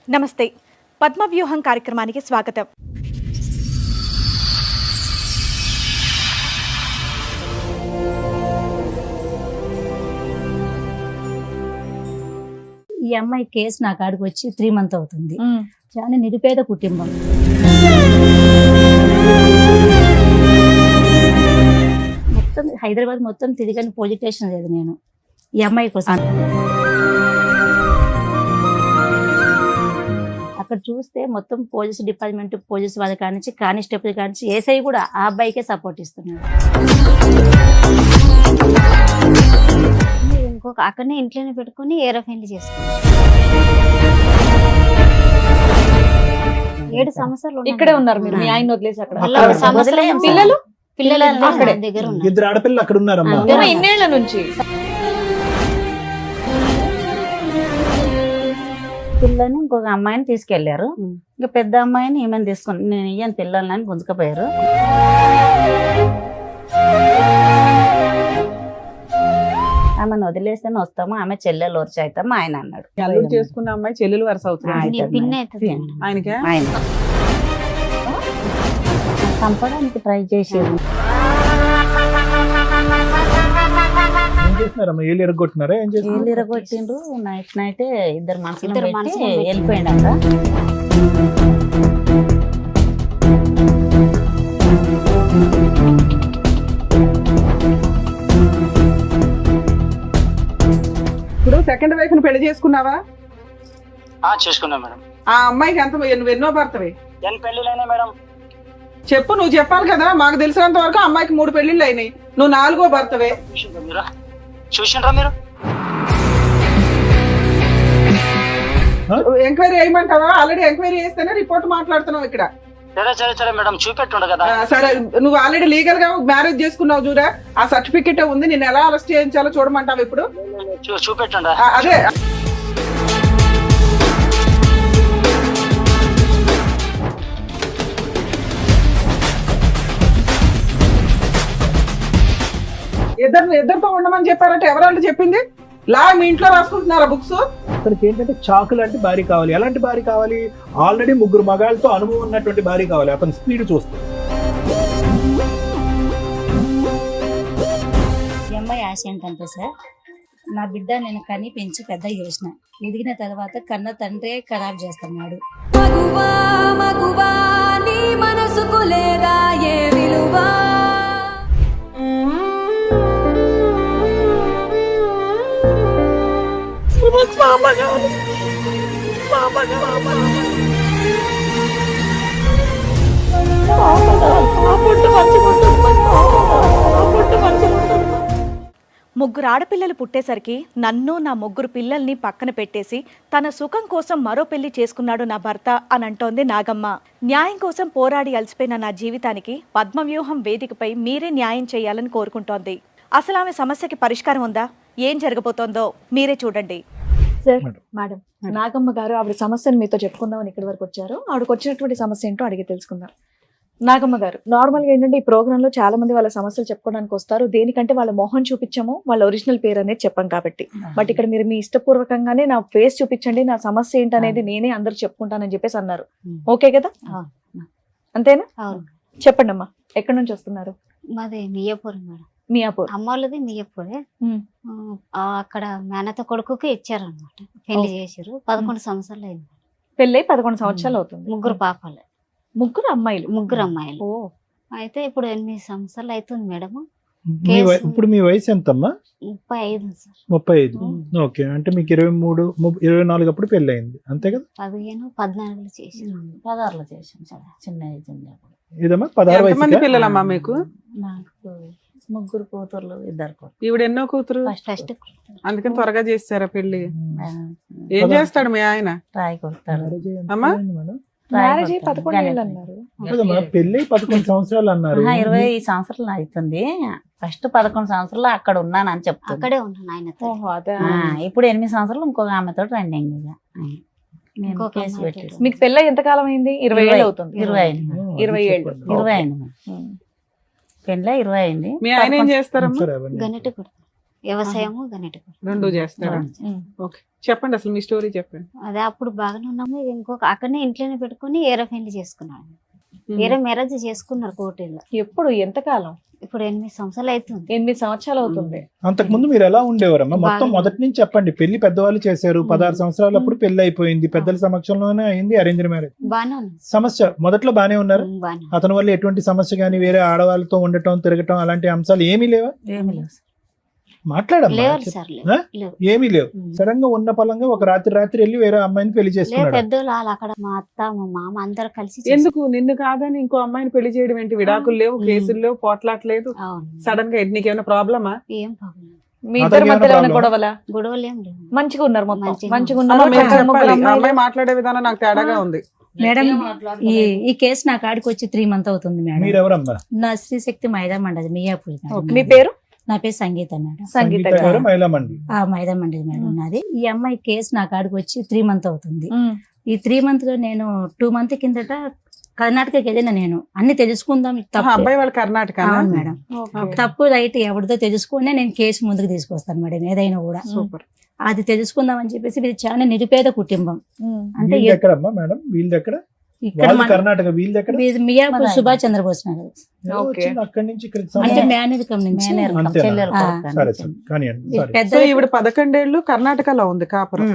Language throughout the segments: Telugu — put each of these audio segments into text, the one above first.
నమస్తే పద్మవ్యూహం కార్యక్రమానికి స్వాగతం. ఈ అమ్మాయి కేసు నా కాడికి వచ్చి 3 months అవుతుంది. చాలా నిరుపేద కుటుంబం. మొత్తం హైదరాబాద్ మొత్తం తిరిగని పోలీస్ స్టేషన్ లేదు నేను ఈ అమ్మాయి కోసం. అక్కడ చూస్తే మొత్తం పోలీస్ డిపార్ట్మెంట్, పోలీస్ వాళ్ళ కానించి, కానిస్టేబుల్ కానించి, ఏసఐ కూడా ఆ అబ్బాయికే సపోర్ట్ ఇస్తున్నాడు. ఇంకొక అక్కడనే ఇంట్లోనే పెట్టుకుని ఏరోఫైన్లు చేసుకున్నాం. 7 సంవత్సరాలు ఇక్కడే ఉన్నారు మీరు, మీ ఆయన వదిలేసి అక్కడ. పిల్లలు పిల్లలు అక్కడ దగ్గర ఉన్నారు. 2 ఆడపిల్లలు అక్కడ ఉన్నారమ్మా. ఇన్నేళ్ల నుంచి పిల్లని ఇంకొక అమ్మాయిని తీసుకెళ్లారు. ఇంకా పెద్ద అమ్మాయిని ఈమెను తీసుకుని నేను ఇయ్యను పిల్లలని గుంజుకపోయారు. ఆమెను వదిలేస్తేనే వస్తాము, ఆమె చెల్లెలు వరుస అవుతాము ఆయన అన్నాడు. చేసుకున్న అమ్మాయి చెల్లెలు వరుస అవుతుంది పిన్ని అవుతుంది. ఆయనకే. ఆయన చంపడానికి ట్రై చేసేది. ఏం చేస్తున్నారమ్మా? ఏళ్ళు ఎరగొట్టినారా? ఏం చేస్తున్నారు? ఏళ్ళు ఇరగొట్టిండ్రు. నైట్ ఇద్దరు మనుషులు పెట్టి వెళ్ళిపోయిందంట. ఇప్పుడు సెకండ్ వైఫ్ ని పెళ్లి చేసుకున్నావా? చేసుకున్నా మేడం. ఆ అమ్మాయికి ఎంత నువ్వు ఎన్నో భర్తవి? ఎన్ని పెళ్లిలైనా మేడం? చెప్పు, నువ్వు చెప్పాలి కదా. మాకు తెలిసినంత వరకు అమ్మాయికి 3 పెళ్లిళ్ళు అయినాయి, నువ్వు 4వ భర్తవే. చూసిండ్రా మీరు? ఎంక్వైరీ చేయమంటావా? ఆల్రెడీ ఎంక్వైరీ చేస్తేనే రిపోర్ట్ మాట్లాడుతున్నావు ఇక్కడ. సరే మేడం, చూపెట్టుండ కదా. సరే, నువ్వు ఆల్రెడీ లీగల్ గా మ్యారేజ్ చేసుకున్నావు చూడా, ఆ సర్టిఫికెట్ ఉంది. నేను ఎలా అరెస్ట్ చేయించాలో చూడమంటావు ఇప్పుడు? చూపెట్టుండ. అదే ఇద్దరితో ఉండమని చెప్పారంటే ఎవరంటే చెప్పింది? లా మీ ఇంట్లో రాసుకుంటున్నారా బుక్స్? అతనికి ఏంటంటే చాకు లాంటి భార్య కావాలి. ఎలాంటి భార్య కావాలి? ఆల్రెడీ 3 మగాళ్ళతో అనుభవం ఉన్నటువంటి భార్య కావాలి. అతని స్పీడ్ చూస్తే ఈ అమ్మాయి ఆశ ఏంటంటే సార్, నా బిడ్డ నేను కని పెంచి పెద్ద చేసిన, ఎదిగిన తర్వాత కన్న తండ్రే ఖరాబ్ చేస్తున్నాడు. ముగ్గురు ఆడపిల్లలు పుట్టేసరికి నన్ను, నా 3 పిల్లల్ని పక్కన పెట్టేసి తన సుఖం కోసం మరో పెళ్లి చేసుకున్నాడు నా భర్త అని అంటోంది నాగమ్మ. న్యాయం కోసం పోరాడి అలసిపోయిన నా జీవితానికి పద్మవ్యూహం వేదికపై మీరే న్యాయం చేయాలని కోరుకుంటోంది. అసలు ఆమె సమస్యకి పరిష్కారం ఉందా? ఏం జరగబోతోందో మీరే చూడండి. సార్, మేడం, నాగమ్మ గారు ఆవిడ సమస్యను మీతో చెప్పుకుందామని ఇక్కడి వరకు వచ్చారు. ఆవిడకి వచ్చినటువంటి సమస్య ఏంటో అడిగి తెలుసుకుందాం. నాగమ్మ గారు, నార్మల్ గా ఏంటంటే ఈ ప్రోగ్రామ్ లో చాలా మంది వాళ్ళ సమస్యలు చెప్పుకోవడానికి వస్తారు. దేనికంటే వాళ్ళ మొహం చూపించాము, వాళ్ళ ఒరిజినల్ పేరు అనేది చెప్పాం కాబట్టి. బట్ ఇక్కడ మీరు మీ ఇష్టపూర్వకంగానే నా ఫేస్ చూపించండి, నా సమస్య ఏంటనేది నేనే అందరు చెప్పుకుంటానని చెప్పేసి అన్నారు. ఓకే కదా? అంతేనా? చెప్పండి అమ్మా, ఎక్కడి నుంచి వస్తున్నారు? మాది మియాపూర్ మేడం. మియాపూర్. అమ్మ వాళ్ళది మియాపూరే. అక్కడ మేనత కొడుకుకి ఇచ్చారనమాట, పెళ్లి చేసారు. 11 సంవత్సరాలు అయింది. పెళ్ళై 11 సంవత్సరాలు అవుతుంది. 3 పాపలు, 3 అమ్మాయిలు. 3 అమ్మాయిలు. అయితే ఇప్పుడు 8 సంవత్సరాలు అవుతుంది మేడం. ఇప్పుడు మీ వయసు ఎంతమ్మా? 35 సార్. 35. ఓకే, అంటే మీకు 23, 24 అప్పుడు పెళ్లి అయింది, అంతే కదా? 15, 14 చేసారు. 16లో చేసాం సార్, చిన్న ఏజ్ ఉన్నప్పుడు. ఇదమ్మా 16 వయసు. ఎంతమంది పిల్లలమ్మా మీకు? నాకు 3 కూతుర్లు, 2 కొడుకులు. ఈవిడ ఎన్నో కూతురు, ఫస్ట్ అందుకని త్వరగా చేస్తారా పెళ్లి? ఏం చేస్తాడు మీ ఆయన? రాయి కొడతాడు. అమ్మా మ్యారేజ్ 11 ఏళ్ళు అన్నారు. పెళ్లి 11 సంవత్సరాలు అన్నారు. 20 సంవత్సరాలు అవుతుంది. ఫస్ట్ 11 సంవత్సరాలు అక్కడ ఉన్నాను అని చెప్తాను. అక్కడే ఉన్నాను ఆయనతో. ఇప్పుడు 8 సంవత్సరాలు ఇంకొక ఆమెతో ట్రెండింగ్. మీకు పెళ్ళ ఎంత కాలం అయింది? 20 ఏళ్ళు అవుతుంది. 20 అయింది. 20 ఏళ్ళు. 20 అయింది. పెళ్ళ 20 అయింది. మీ ఆయన ఏం చేస్తారమ్మా? గన్నెట్టు కొడతారు. వ్యవసాయము గనెట రెండు చేస్తారా? ఓకే, చెప్పండి అసలు మీ స్టోరీ చెప్పండి. అదే అప్పుడు బాగానే ఉన్నాము. ఇంకొక అక్కడనే ఇంట్లోనే పెట్టుకుని ఏరో పెళ్లి చేసుకున్నాడు. ఏరో మ్యారేజ్ చేసుకున్నారు కోటిల్లో. ఎప్పుడు ఎంతకాలం? ఇప్పుడు 8 సంవత్సరాలు అవుతుంది. 8 సంవత్సరాలు అవుతుంది. అంతకు ముందు మీరు ఎలా ఉండేవారమ్మా? మొత్తం బాగా- మొదటి నుంచి చెప్పండి. పెళ్లి పెద్దవాళ్ళు చేశారు, 16 సంవత్సరాలప్పుడు పెళ్లి అయిపోయింది, పెద్దల సమక్షంలోనే అయింది, అరేంజ్ మ్యారేజ్. బాగానే ఉంది. సమస్య మొదట్లో బానే ఉన్నారు. బాగానే అతని వల్ల ఎటువంటి సమస్య గానీ, వేరే ఆడవాళ్ళతో ఉండటం, తిరగటం అలాంటి అంశాలు ఏమీ లేవా? ఏమి లేవు సార్. మాట్లాడమ్మా. లేవు సార్, ఆ? లేవు. ఏమీ లేవు. సడన్ గా ఉన్న పలంగా ఒక రాత్రి వెళ్ళి వేరే అమ్మాయిని పెళ్లి లేవు. చేసుకున్నాడు. పెద్దోళ్ళు వాళ్ళు అక్కడ మా అత్త మా మామ అందరు కలిసి ఎందుకు నిన్ను కాదని ఇంకో అమ్మాయిని పెళ్లి చేయడం ఏంటి? విడాకులు లేవు, కేసులు లేవు, పోట్లాట్లేదు. అవును. సడన్ గా నీకేమైనా ప్రాబ్లమా? ఏం ప్రాబ్లం. మీ అతనికి ఇద్దరి మధ్యలో ఏమైనా ఏమైనా గొడవలా? గొడవలు ఏం లేవు. మంచిగా ఉన్నారు, మొత్తం మంచిగా మంచిగా అమ్మ, ఉన్నారు. మీరు ముగ్గురు చెప్పాలి. ఆ అమ్మాయిలు. అమ్మాయి మాట్లాడే విధానం నాకు తేడాగా ఉంది. మేడం ఈ కేసు నా కాడికి వచ్చి 3 months అవుతుంది మేడం. మీరెవరమ్మా? నా శ్రీశక్తి మైదా మండది మియాపూర్ మేడం. మీ పేరు? నా పేరు సంగీత మేడం. సంగీత సంగీత గారు. గారు మహిళా మండలి. ఆ మైదా మండది మేడం నాది. ఈ అమ్మాయి కేసు నా కాడికి వచ్చి 3 months అవుతుంది. ఉమ్. ఈ 3 months లో నేను 2 months కిందట కర్ణాటకకి వెళ్ళిన. నేను అన్ని తెలుసుకుందాం ఆ తప్పు. అబ్బాయి వాళ్ళ కర్ణాటక. అవును మేడం. ఓకే. తప్పు రైట్ ఎవరితో తెలుసుకునే నేను కేసు ముందుకు తీసుకొస్తాను మేడం, ఏదైనా కూడా. సూపర్. అది తెలుసుకుందాం అని చెప్పేసి ఇది చాలా నిరుపేద కుటుంబం. ఉమ్. అంటే వీళ్ళది ఎక్కడమ్మా మేడం? వీళ్ళది ఎక్కడ? ఇక్కడ వాళ్ళు మన- కర్ణాటక, వీళ్ళది ఎక్కడ? ఇది మియాపూర్ సుభాష్ చంద్రబోస్ నగర్. ఎలా ఓకే. వచ్చింది అక్కడి నుంచి ఇక్కడికి అంటే సంబంధం? మేనరికం నుంచి. అంతేనా? చెల్లెలు ఆ. కొడుకు సరే అని. సరే కానివ్వండి. ఇది సరే. పెద్ద సో ఈవిడ 11 ఏళ్ళు కర్ణాటకలో ఉంది కాపురం.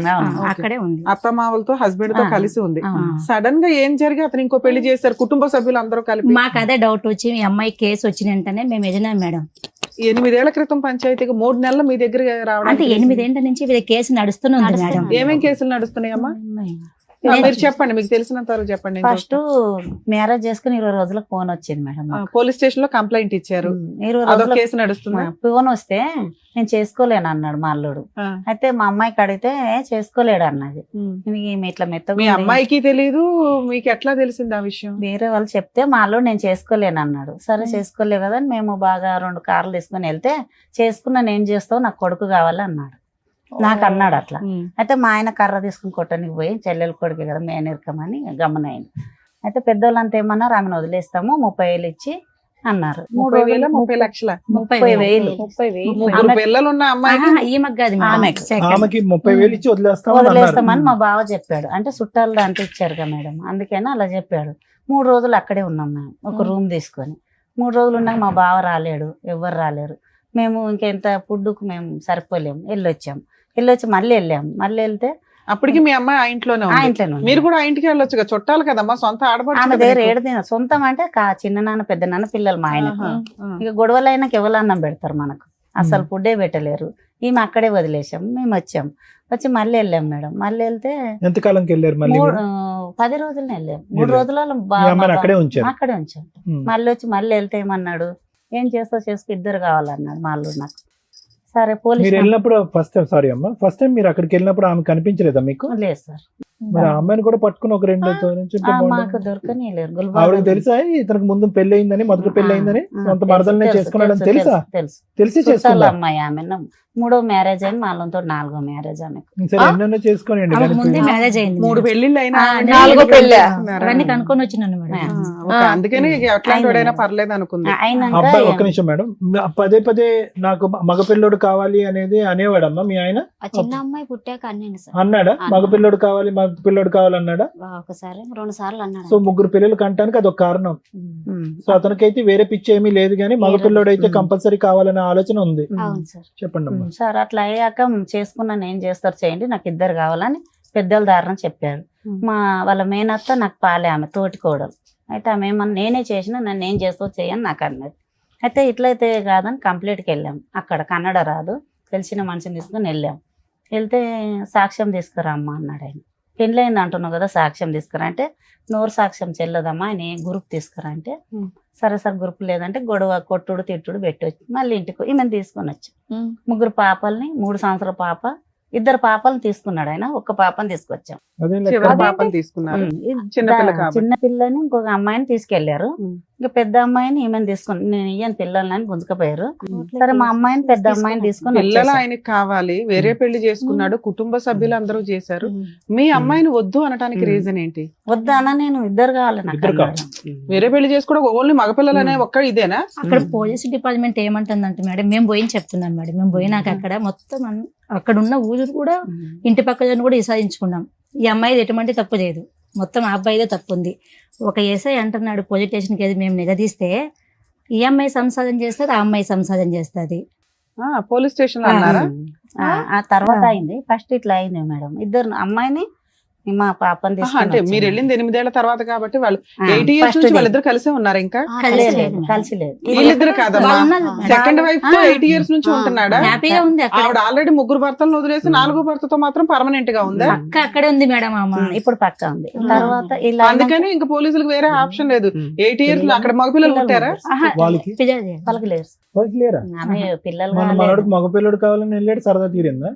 అక్కడే ఉంది. అత్తమావలతో హస్బెండ్ తో ఆ. కలిసి ఉంది. ఆ. సడన్ గా ఏం జరిగి అతను ఇంకో పెళ్లి చేశారు, కుటుంబ సభ్యులు అందరూ కలిపి. మాకు అదే డౌట్ వచ్చి ఈ అమ్మాయి కేసు వచ్చిన వెంటనే మేము వెళ్ళినాం మేడం. 8 ఏళ్ల క్రితం పంచాయతీకి 3 నెలలు మీ దగ్గర అంటే రావడానికి 8 ఏళ్ల నుంచి వీళ్ళ కేసు నడుస్తూనే ఉంది మేడం. ఏమేం కేసులు నడుస్తున్నాయమ్మా? మీరు చెప్పండి, మీకు తెలిసినంత వరకు చెప్పండి. నేను ఫస్ట్ మ్యారేజ్ చేసుకుని 20 రోజులకు ఫోన్ వచ్చింది మేడం చూస్తాను. పోలీస్ స్టేషన్ లో కంప్లైంట్ ఇచ్చారు. 20 అదొక రోజులకు కేసు నడుస్తుంది. ఫోన్ వస్తే నేను చేసుకోలేను అన్నాడు మా అల్లుడు. అయితే మా అమ్మాయికి అడిగితే చేసుకోలేడు అన్నది. ఈమె ఇట్లా మెత్తగా మీ ఉంది. అమ్మాయికి తెలీదు, మీకు ఎట్లా తెలిసింది ఆ విషయం? వేరే వాళ్ళు చెప్తే మా అల్లుడు నేను చేసుకోలేను అన్నాడు. సరే చేసుకోలేవు కదా అని మేము బాగా 2 కార్లు తీసుకుని వెళ్తే చేసుకున్నా నేను చేస్తావు, నాకు కొడుకు కావాలి అన్నాడు. నాకు అన్నాడు అట్లా. అయితే మా ఆయన కర్ర తీసుకుని కొట్టడానికి పోయి చెల్లెలు కొడుకు కదా మేనరికమని గమనైంది. అయితే పెద్దోళ్ళంతా ఏమన్నారు, ఆమెను వదిలేస్తాము 30,000 ఇచ్చి అన్నారు. 30,000 30 లక్షల 30,000 ముగ్గురు పిల్లలు ఉన్న అమ్మాయికి ఈమెకు కాదు మేడం. ఆమెకు. Second. ఆమెకి 30,000 ఇచ్చి వదిలేస్తామని అన్నారు. వదిలేస్తామని మా బావ చెప్పాడు. అంటే చుట్టాలు దాంట్లో ఇచ్చారు కదా మేడం, అందుకని అలా చెప్పాడు. 3 రోజులు అక్కడే ఉన్నాం మేము, ఒక రూమ్ తీసుకొని. 3 రోజులు ఉన్నాక మా బావ రాలేడు, ఎవ్వరు రాలేరు. మేము ఇంకెంత ఫుడ్కు మేము సరిపోలేము. వెళ్ళొచ్చి మళ్ళీ వెళ్ళాము. మళ్ళీ వెళ్తే అప్పటికి మీ అమ్మాయి ఆ ఇంట్లోనే ఆ ఉంది. ఇంట్లోనే ఉంది. మీరు కూడా ఆ ఇంటికి వెళ్ళొచ్చు కదా, చుట్టాలు కదమ్మా, సొంత ఆడపడుచు ఆమె కదా దగ్గర నీకు. ఏడు సొంతం అంటే చిన్న నాన్న పెద్ద నాన్న పిల్లలు మా ఆయన. ఆహా, ఆ. ఇక గొడవలు అయినాక ఎవరు అన్నం పెడతారు మనకు, అసలు ఫుడ్డే పెట్టలేరు. ఈమె అక్కడే వదిలేసాం. మేము వచ్చాం, వచ్చి మళ్ళీ వెళ్ళాం మేడం. మళ్ళీ వెళ్తే ఎంతకాలంకి వెళ్ళారు మళ్ళీ? 10 రోజులనే వెళ్ళాం. 3 వెళ్ళారు. రోజులలో మీ అమ్మాయిని అక్కడే ఉంచారు. అక్కడే ఉంచాం. ఉమ్. మళ్ళీ వచ్చి మళ్ళీ వెళ్తే ఏమన్నాడు, ఏం చేస్తావు చేసుకో, 2 కావాలన్నాడు మా అల్లుడు నాకు. సరే మీరు పోలీస్ వెళ్ళినప్పుడు ఫస్ట్ టైం మీరు అక్కడికి వెళ్ళినప్పుడు ఆమె కనిపించలేదా మీకు? లేదు సార్. మరి ఆ అమ్మాయిని కూడా పట్టుకుని ఒక 2 నుంచి మాకు దొరకని లేరు. ఆవిడకి తెలుసా ఇతనికి ముందు పెళ్లి అయిందని, మొదటి పెళ్లి అయిందని, సొంత మరదలనే చేసుకున్నాడని తెలుసా? తెలుసు. తెలిసి చుట్టాల చేసుకున్నా. అమ్మాయి ఆమె 3వ మ్యారేజ్ అయింది, మాలో 4వ మ్యారేజ్ ఆమెకు. సరే ఎన్నెన్నో చేసుకోనియండి ఆమెకు కానీ ముందే మ్యారేజ్ అయింది. 3 పెళ్లిళ్ళు అయినా ఆ, ఆవిడ 4వ పెళ్ళా? అవన్నీ కనుక్కొని వచ్చినాను మేడం. ఓకే, అందుకని ఎట్లాంటి వాడైనా పర్లేదు అనుకుంది. అయినాక అబ్బాయి ఒక్క నిమిషం మేడం, పదే నాకు మగపిల్లోడు కావాలి అనేది అనేవాడమ్మా మీ ఆయన? ఆ చిన్న అమ్మాయి పుట్టాక అన్నాను సార్. అన్నాడా? మగపిల్లోడు కావాలి మగపిల్లోడు కావాలన్నాడా? ఒకసారి 2 సార్లు అన్నాడు. సో 3 పిల్లలు కంటానికి అదొక కారణం. సో అతనికైతే వేరే పిచ్చి ఏమీ లేదు కానీ మగపిల్లోడు అయితే కంపల్సరీ కావాలనే ఆలోచన ఉంది. అవును సార్. చెప్పండి అమ్మా. సార్ అట్లా అయ్యాక చేసుకున్నాను, ఏం చేస్తారు చేయండి, నాకు 2 కావాలని పెద్దల దారిన చెప్పాడు. వాళ్ళ మేనత్త నాకు పాలే, ఆమె తోటి కోడలు. అయితే ఆమె ఏమన్నా నేనే చేసినా నన్ను ఏం చేస్తావు చేయని నాకు అన్నది. అయితే ఇట్లయితే కాదని కంప్లీట్కి వెళ్ళాం. అక్కడ కన్నడ రాదు, తెలిసిన మనిషిని తీసుకుని వెళ్ళాం. వెళ్తే సాక్ష్యం తీసుకురా అమ్మ అన్నాడు ఆయన. పెళ్ళైంది అంటున్నావు కదా, సాక్ష్యం తీసుకురా అంటే, నోరు సాక్ష్యం చెల్లదమ్మా, ఆయన గ్రూప్ తీసుకురా అంటే, సరే సార్ గ్రూప్ లేదంటే గొడవ కొట్టుడు తిట్టుడు పెట్టి వచ్చి మళ్ళీ ఇంటికి ఈమెను తీసుకొని వచ్చి 3 పాపల్ని, 3 సంవత్సరాల పాప, 2 పాపలను తీసుకున్నాడు ఆయన, 1 పాపని తీసుకొచ్చాం. అదే చివరి పాపని తీసుకున్నారు. చిన్నపిల్ల కాబట్టి. చిన్న పిల్లని ఇంకొక అమ్మాయిని తీసుకెళ్లారు. ఇంకా పెద్ద అమ్మాయిని ఈమెను తీసుకుని నేను ఇయ్యను పిల్లలని గుంజుకపోయారు. సరే మా అమ్మాయిని పెద్ద అమ్మాయిని తీసుకుని పిల్లలు వచ్చేసాం. ఆయనకి కావాలి, వేరే పెళ్లి చేసుకున్నాడు, కుటుంబ సభ్యులు అందరూ చేశారు. మీ అమ్మాయిని వద్దు అనడానికి రీజన్ ఏంటి? వద్దానా నేను 2 కావాలి నాకు ఇద్దరు అన్నాడు. వేరే పెళ్లి చేసుకోవడం ఓన్లీ మగపిల్లలు అనే ఒక్క ఇదేనా? అక్కడ పోలీస్ డిపార్ట్మెంట్ ఏమంటుందంటే మేడం, మేము పోయి చెప్తున్నాం మేడం, మేము పోయినాక అక్కడ మొత్తం అక్కడ ఉన్న ఊరు కూడా ఇంటి పక్కన కూడా విసారించుకున్నాం. ఈ అమ్మాయిది ఎటువంటి తప్పు లేదు, మొత్తం ఆ అబ్బాయిదే తప్పు ఉంది. ఒక ఎస్ఐ అంటున్నాడు పోలీస్ స్టేషన్కి వెళ్ళి మేము నిలదీస్తే ఈ అమ్మాయి సంసారం చేస్తుంది, ఆ అమ్మాయి సంసారం చేస్తుంది. పోలీస్ స్టేషన్ అన్నారా? ఆ తర్వాత అయింది. ఫస్ట్ ఇట్లా అయింది మేడం. 2 అమ్మాయిని మా పాపని అంటే తీసుకుని మీరు వెళ్ళింది 8 ఏళ్ల తర్వాత కాబట్టి వాళ్ళు ఆ, 8 ఇయర్స్ first నుంచి day. వాళ్ళిద్దరు కలిసే ఉన్నారు. ఇంకా కలిసి లేదు. వీళ్ళిద్దరు కాదమ్మా, వాళ్ళు ఉన్నారు మేడం. సెకండ్ వైఫ్ తో 8 ఇయర్స్ నుంచి ఉంటున్నాడా? హ్యాపీగా ఉంది అక్కడ. ఆవిడ ఆల్రెడీ 3 భర్తలను వదిలేసి 4వ భర్తతో మాత్రం పర్మనెంట్ గా ఉందా? అక్క అక్కడే ఉంది మేడం అమ్మ. ఇప్పుడు పక్క ఉంది. తర్వాత ఇలా అందుకని ఇంకా పోలీసులకు వేరే ఆప్షన్ లేదు. 8 ఇయర్స్ అక్కడ మగపిల్లలు పుట్టారా? ఆహా, వాళ్ళకి పిల్లలు. వాళ్ళకి లేరు. వాళ్ళకి లేరా? ఆమె పిల్లలు మన కాలేదు. మనోడికి మగపిల్లడు కావాలని వెళ్ళాడు, సరదా తీరిందా?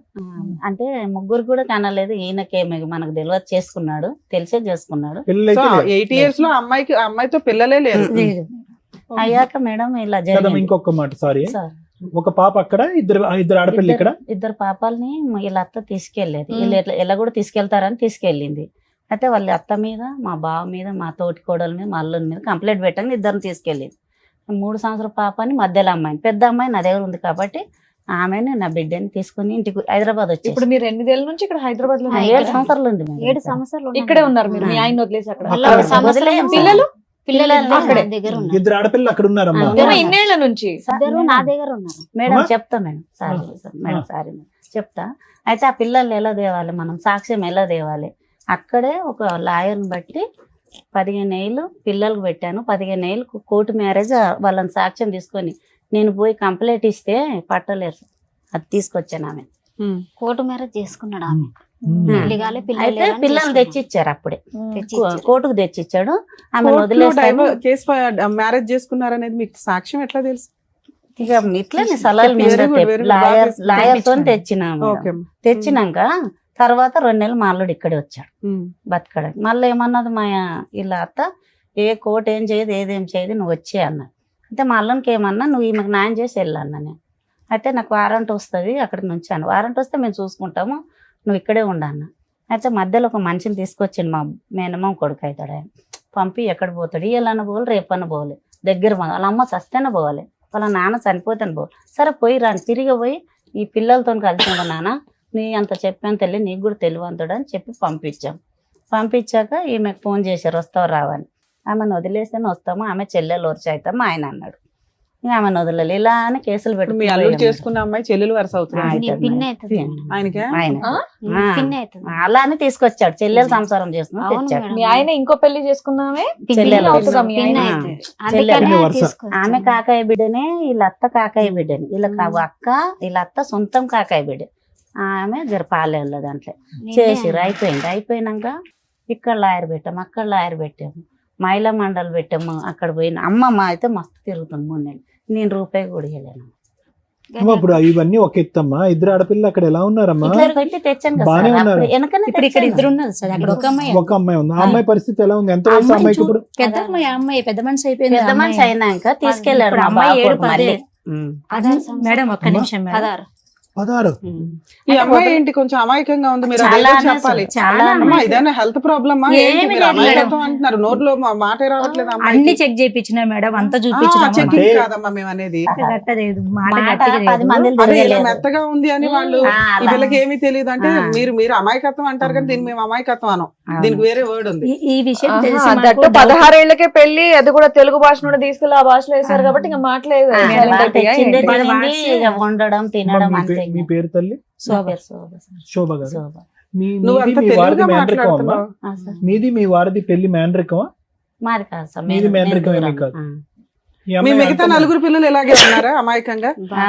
అంటే 3 కూడా కనలేదు. ఈయనకేమి మనకు తెలియదు, చేసుకున్నాడు, తెలిసే చేసుకున్నాడు. పిల్లలు సో అయితే 8 ఇయర్స్ లో అమ్మాయితో పిల్లలే లేరు. లేదు. అయ్యాక మేడం ఇలా కదమ్మా. జరిగింది. ఇంకొక మాట, సారీ, సార్, ఒక పాప అక్కడ, ఇద్దరు ఆడపిల్ల ఇక్కడ. 2 పాపాలని వీళ్ళ అత్త తీసుకెళ్లేదు. వీళ్ళు ఎలా కూడా తీసుకెళ్తారని తీసుకెళ్ళింది. అయితే వాళ్ళ అత్త మీద, మా బావ మీద, మా తోటి కోడల మీద, మా అల్లుని మీద కంప్లైంట్ పెట్టండి 2 తీసుకెళ్ళింది. 3 సంవత్సరాల పాపని, మధ్యలో అమ్మాయిని, పెద్ద అమ్మాయి నా దగ్గర ఉంది కాబట్టి ఆమెను నా బిడ్డని తీసుకుని ఇంటికి హైదరాబాద్ వచ్చేసి ఇప్పుడు మీరు 8 ఏళ్ళ నుంచి ఇక్కడ హైదరాబాద్ లో 7 సంవత్సరాలు ఉంది మేడం. 7 సంవత్సరాలు ఉన్నాను. ఇక్కడే ఉన్నారు మీరు, మీ ఆయన వదిలేసి అక్కడ. అలా అక్కడ సంవత్సరం వదిలేయం సార్. పిల్లలు పిల్లలు అక్కడే. నా దగ్గర ఉన్నారు. 2 ఆడపిల్లలు అక్కడ ఉన్నారమ్మా. ఆ, అమ్మ, ఇన్నేళ్ల నుంచి. ఇద్దరు నా దగ్గర ఉన్నారు. మేడం అమ్మా? చెప్తా madam, sorry madam, sorry madam, చెప్తా. అయితే ఆ పిల్లల్ని ఎలా తేవాలి, మనం సాక్ష్యం ఎలా తేవాలి? అక్కడే ఒక లాయర్ని బట్టి 15 ఏళ్ళు పిల్లలకు పెట్టాను. 15 ఏళ్ళు కోర్టు మ్యారేజ్ వాళ్ళని సాక్ష్యం తీసుకొని నేను పోయి కంప్లైంట్ ఇస్తే పట్టలేరు. అది తీసుకొచ్చాను ఆమె. కోర్టు మ్యారేజ్ చేసుకున్నాడు ఆమె. ఉమ్. పెళ్లి కాలే, పిల్లలు అయితే లేరని పిల్లల్ని చేసుకున్నాడు. తెచ్చిచ్చారు అప్పుడే. తెచ్చిచ్చారు. కోర్టుకు తెచ్చిచ్చాడు. ఆమె కోర్టులో వదిలేస్తాను. కేసు మ్యారేజ్ చేసుకున్నారనేది మీకు సాక్ష్యం ఎట్లా తెలుసు? ఇక ఇట్లా సలహాలు Very good, very good. Lawyer తో తెచ్చినాము. ఓకే. తెచ్చినాక తర్వాత 2 నెలలు మా అల్లుడు ఇక్కడే వచ్చాడు బతకడానికి. మళ్ళీ ఏమన్నది మా ఇలా అత్త, ఏ కోర్టు ఏం చేయదు, ఏదేం చేయదు, నువ్వు వచ్చే అన్నది. అయితే మా అల్లునికి ఏమన్నా, నువ్వు ఈమెకు న్యాయం చేసి వెళ్ళన్నా నేను. అయితే నాకు వారంట్ వస్తుంది, అక్కడికి నుంచాను. వారంట్ వస్తే మేము చూసుకుంటాము, నువ్వు ఇక్కడే ఉండన్న. అయితే మధ్యలో ఒక మనిషిని తీసుకొచ్చిండు, మా మేనమామ కొడుకు అవుతాడు ఆయన. పంపి ఎక్కడ పోతాడు, ఇవాళన్న పోవాలి, రేపన్న పోవాలి, దగ్గర వాళ్ళ అమ్మ చస్తేనే పోవాలి, వాళ్ళ నాన్న చనిపోతేనే పోవాలి. సరే పోయి రాని, తిరిగి పోయి ఈ పిల్లలతో కలిసి ఉండ నాన్న, నీ అంత చెప్పాను తెలియ, నీకు కూడా తెలివంతుడు అని చెప్పి పంపించాం. పంపించాక ఈమెకు ఫోన్ చేశారు, వస్తావు రావని. ఆమెను వదిలేస్తేనే వస్తాము, ఆమె చెల్లెలు వరుస అవుతాము ఆయన అన్నాడు. ఇక ఆమెను వదలలేదు. ఇలా అని కేసులు మీ అల్లుడు పెట్టి చేసుకున్న అమ్మాయి చెల్లెలు వరుస అవుతుంది పిన్ని అవుతుంది. ఆయనకే. ఆయన పిన్ని అవుతుంది. అలా అని తీసుకొచ్చాడు. చెల్లెలు సంసారం చేసుకుని అవును తెచ్చాడు. మేడం. మీ ఆయన ఇంకో పెళ్లి చేసుకున్నామే, చెల్లెలు పిన్ని అవుతుందా మీ పిన్ని ఆయన? అవుతుంది. చెల్లెలు. అందుకనే వరుస. తీసుకొచ్చాను. ఆమె కాకాయ బిడ్డనే, వీళ్ళ అత్త కాకాయ బిడ్డని. వీళ్ళ అక్క, వీళ్ళ అత్త సొంతం కాకాయ బిడ్డ. ఆమె జరపాలేళ్ళ దాంట్లో చేసిర్రు. అయిపోయినాక ఇక్కడ లాయర్ పెట్టాము, అక్కడ లాయర్ పెట్టాము, మహిళా మండలి పెట్టాము. అక్కడ పోయిన అమ్మమ్మ అయితే మస్తు తిరుగుతుంది 3 నెలలు. నేను రూపాయి కూడా ఇవ్వలేను. అమ్మా, ఇప్పుడు ఇవన్నీ ఒక ఎత్తమ్మా. 2 ఆడపిల్లలు అక్కడ ఎలా ఉన్నారమ్మా? ఇట్లా పెట్టి తెచ్చాను కదా బానే సార్. ఉన్నారు. అప్పుడు వెనకనే ఇప్పుడు ఇక్కడ తెచ్చాను. 2 ఉన్నారు సార్, అక్కడ ఒక అమ్మాయి. ఒక అమ్మాయి ఉంది. ఆ అమ్మాయి పరిస్థితి ఎలా ఉంది? ఎంత వయసు అమ్మాయి అమ్మాయికి ఇప్పుడు? పెద్ద అమ్మాయి, ఆ అమ్మాయి పెద్ద మనిషి అయిపోయింది. పెద్ద మనిషి అయినాక తీసుకెళ్లాడు ఇప్పుడు మా అమ్మాయి బావ 7, కొడుకు మళ్ళీ. 16 మేడం ఒక్క అమ్మా. నిమిషం మేడం. 16. 16. ఈ అమ్మాయి ఏంటి కొంచెం అమాయకంగా ఉంది, మీరు చాలా అదేదో అనే చెప్పాలి. చాలా అమ్మా ఇదేనా హెల్త్ ప్రాబ్లమా? ఏమీ లేదు అమాయకత్వం అంటున్నారు, నోట్లో మాటే రావట్లేదు అన్ని అమ్మాయికి. చెక్ చేయించిన మేడం, అంతా చూపించిన చెకింగ్ అంటే- కాదమ్మా మేము అనేది. గట్టలేదు, మాట మాట గట్టిగా 10 లేదు. మందిని అదే ఇలా తిరగలేదు. మెత్తగా ఉంది అని వాళ్ళు ఆ, ఈ అలా. పిల్లకి ఏమీ తెలియదు అంటే ఆ. మీరు అమాయకత్వం అంటారు కానీ దీనికి మేము అమాయకత్వం అనం. అవును. దీనికి వేరే వర్డ్ ఉంది. ఈ విషయం ఆహా, తెలిసి దట్టు మాకు doubt. 16 ఏళ్లకే పెళ్లి, అది కూడా తెలుగు భాష నుండి తీసుకెళ్లి ఆ భాషలో వేశారు కాబట్టి ఇంకా మాట్లేదు. ఆ, silent వాళ్ళు అయిపోయా తెచ్చిందే ఏంటి? వాళ్ళ తినింది, వాట్స్ ఇక వండడం తినడం మీ అంతే. మీ పేరు తల్లి? నా పేరు శోభ సార్. శోభ గారు. శోభ. నువ్వు మీది అంత మీ వారిది తెలుగుగా మేనరికం అమ్మా? మాట్లాడుతున్నావు. ఆ, సార్. మీది మీ వారిది పెళ్లి మేనరికమా? మాది కాదు సార్. మీది మేము మేనరికం ఏమీ దూరం. కాదు. ఆ. ఈ మీ అమ్మాయి మిగతా అంతా- 4 పిల్లలు ఇలాగే ఉన్నారా అమాయకంగా? ఆ,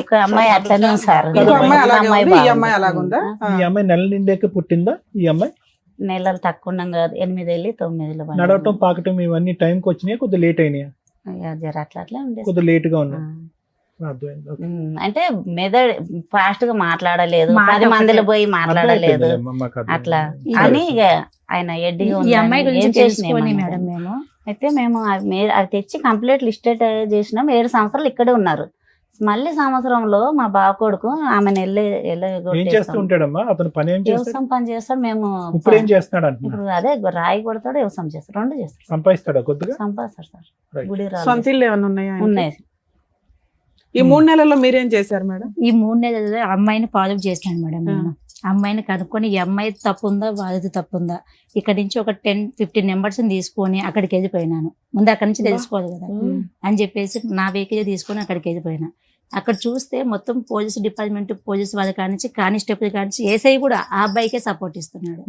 ఒక అమ్మాయి అట్లనే ఉంది సార్. ఇంకో అమ్మాయి అలాగే ఉంది, ఈ బాగుంది. అమ్మాయి అలాగుందా? ఈ అమ్మాయి నెల నిండాక పుట్టిందా? ఈ అమ్మాయి నెలలు తక్కువ ఉన్నాం కాదు, 8 వెళ్ళి 9 పడింది. నడవటం పాకటం ఇవన్నీ టైంకి వచ్చినాయి, కొద్దిగా లేట్ అయినాయి, ఇక జర అట్లా అట్లా ఉండేది. కొద్దిగా లేట్ గా ఉన్నాయి. అర్థమైంది. ఓకే. అంటే మెదడు ఫాస్ట్ గా మాట్లాడలేదు, మాట 10 మందిలో ఒకటే. పోయి మాట్లాడలేదు అర్థమైపోయింది, మాకు అర్థమైంది. అట్లా ఈ- అని ఇక ఆయన ఎడ్డిగా ఈ ఉందని అమ్మాయి ఏం గురించి చేసినా తెలుసుకొని ఏమన్నా మేడం మేము అయితే మేము అది తెచ్చి కంప్లీట్ లిస్టెడ్ చేసినాం. 7 సంవత్సరాలు ఇక్కడే ఉన్నారు. మళ్ళీ సంవత్సరంలో మా బావ కొడుకు ఆమెను ఏం చేస్తూ ఉంటాడమ్మా అతను? పని ఏం చేస్తాడు? వ్యవసాయం పని చేస్తాడు. మేము ఇప్పుడు ఏం చేస్తున్నాడు అంటున్నా? ఇప్పుడు అదే రాయి కొడతాడు, వ్యవసాయం చేస్తాడు, 2 చేస్తాడు. సంపాదిస్తాడా కొద్దిగా? సంపాదిస్తాడు సార్. Right. గుడి రాళ్ళు సొంత ఇల్లు ఏమైనా ఉన్నాయా ఆయనకి? ఉన్నాయి. ఈ 3 నెలల్లో మీరేం చేశారు మేడం? ఈ 3 నెలలు అమ్మాయిని ఫాలో చేసినాను మేడం నేను. అమ్మాయిని కనుక్కొని ఈ అమ్మాయి తప్పు ఉందా బాధ్యత తప్పు ఉందా, ఇక్కడ నుంచి ఒక 10-15 నెంబర్స్ తీసుకొని అక్కడికి వెళ్ళిపోయినాను. ముందు అక్కడి నుంచి తెలుసుకోవాలి కదా అని చెప్పేసి నా వెహికల్ తీసుకొని అక్కడికి వెళ్ళిపోయినా. అక్కడ చూస్తే మొత్తం పోలీస్ డిపార్ట్మెంట్, పోలీస్ వాళ్ళ కానించి కానిస్టేబుల్ కానించి ఏసఐ కూడా ఆ అబ్బాయికే సపోర్ట్ ఇస్తున్నాడు.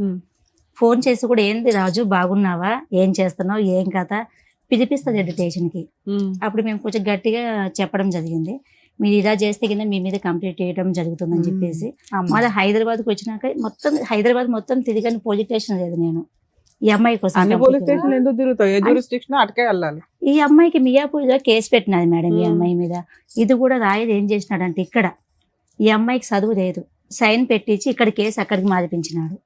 ఫోన్ చేసి కూడా ఏంది రాజు బాగున్నావా, ఏం చేస్తున్నావు, ఏం కథ పిలిపిస్తుంది స్టేషన్ కి. అప్పుడు మేము కొంచెం గట్టిగా చెప్పడం జరిగింది, మీరు ఇలా చేస్తే కింద మీ మీద కంప్లీట్ చేయడం జరుగుతుందని చెప్పేసి. మళ్ళీ హైదరాబాద్కి వచ్చినాక హైదరాబాద్ మొత్తం తిరిగాను, పోలీస్ స్టేషన్ లేదు నేను ఈ అమ్మాయి కోసం. అన్ని పోలీస్ స్టేషన్ ఎందుకు తిరుగుతావు? ఏ జ్యూరిస్డిక్షన్ అటుకే వెళ్ళాలి. ఈ అమ్మాయికి మియాపూర్లో కేసు పెట్టినది మేడం ఈ అమ్మాయి మీద. ఇది కూడా రాయదు ఏం చేసినాడంటే, ఇక్కడ ఈ అమ్మాయికి చదువు లేదు, సైన్ పెట్టించి ఇక్కడ కేసు అక్కడికి మార్పించినాడు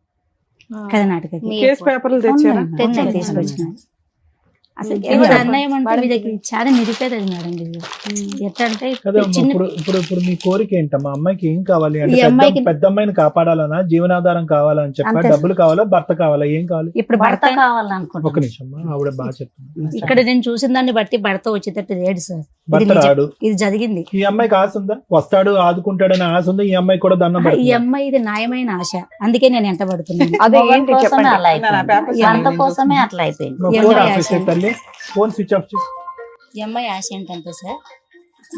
కర్ణాటకకి. కేసు పేపర్లు తెచ్చారా? ఉన్నాయి, తీసుకొచ్చినాడు. అసలు ఉమ్. ఎవరు ఎవరు? అన్యాయం అంటే మేడం వీళ్ళకి చాలా నిరుపేదది మేడం వీళ్ళు. ఎట్లా అంటే కదమ్మా, చిన్న ఇప్పుడు మీ కోరిక ఏంటమ్మా? అమ్మాయికి ఏం కావాలి అంటే ఈ అమ్మాయికి- పెద్ద అమ్మాయిని కాపాడాలనా, జీవనాధారం కావాలని చెప్పా, అంతే. డబ్బులు కావాలా, భర్త కావాలా, ఏం కావాలి? ఇప్పుడు భర్త భర్త ఒక కావాలనుకుంటున్నాను. నిమిషం అమ్మా, ఆవిడ బాగా చెప్తుంది. ఇక్కడ నేను చూసిన దాన్ని బట్టి భర్త వచ్చేటట్టు లేడు సార్. ఇది భర్త నిజం. రాడు. ఇది జరిగింది. ఈ అమ్మాయికి ఆశ ఉందా? వస్తాడు ఆదుకుంటాడని ఆశ ఉందా? ఈ అమ్మాయి కూడా దండం ఈ పెడుతుందా? అమ్మాయి ఇది న్యాయమైన ఆశ, అందుకే నేను ఎంట పడుతున్నాను. అదే మొగన్ ఏంటి కోసమే చెప్పండి. అలా అయిపోయింది. పేపర్స్ భర్త నేను కోసమే అట్లా అయిపోయింది. మా ఈ ఫోన్ అమ్మాయి ఆఫ్ చేసే ఆశ. తల్లి, ఫోన్ స్విచ్ ఆఫ్ చేయి. ఈ అమ్మాయి ఆశ ఏంటంటే సార్,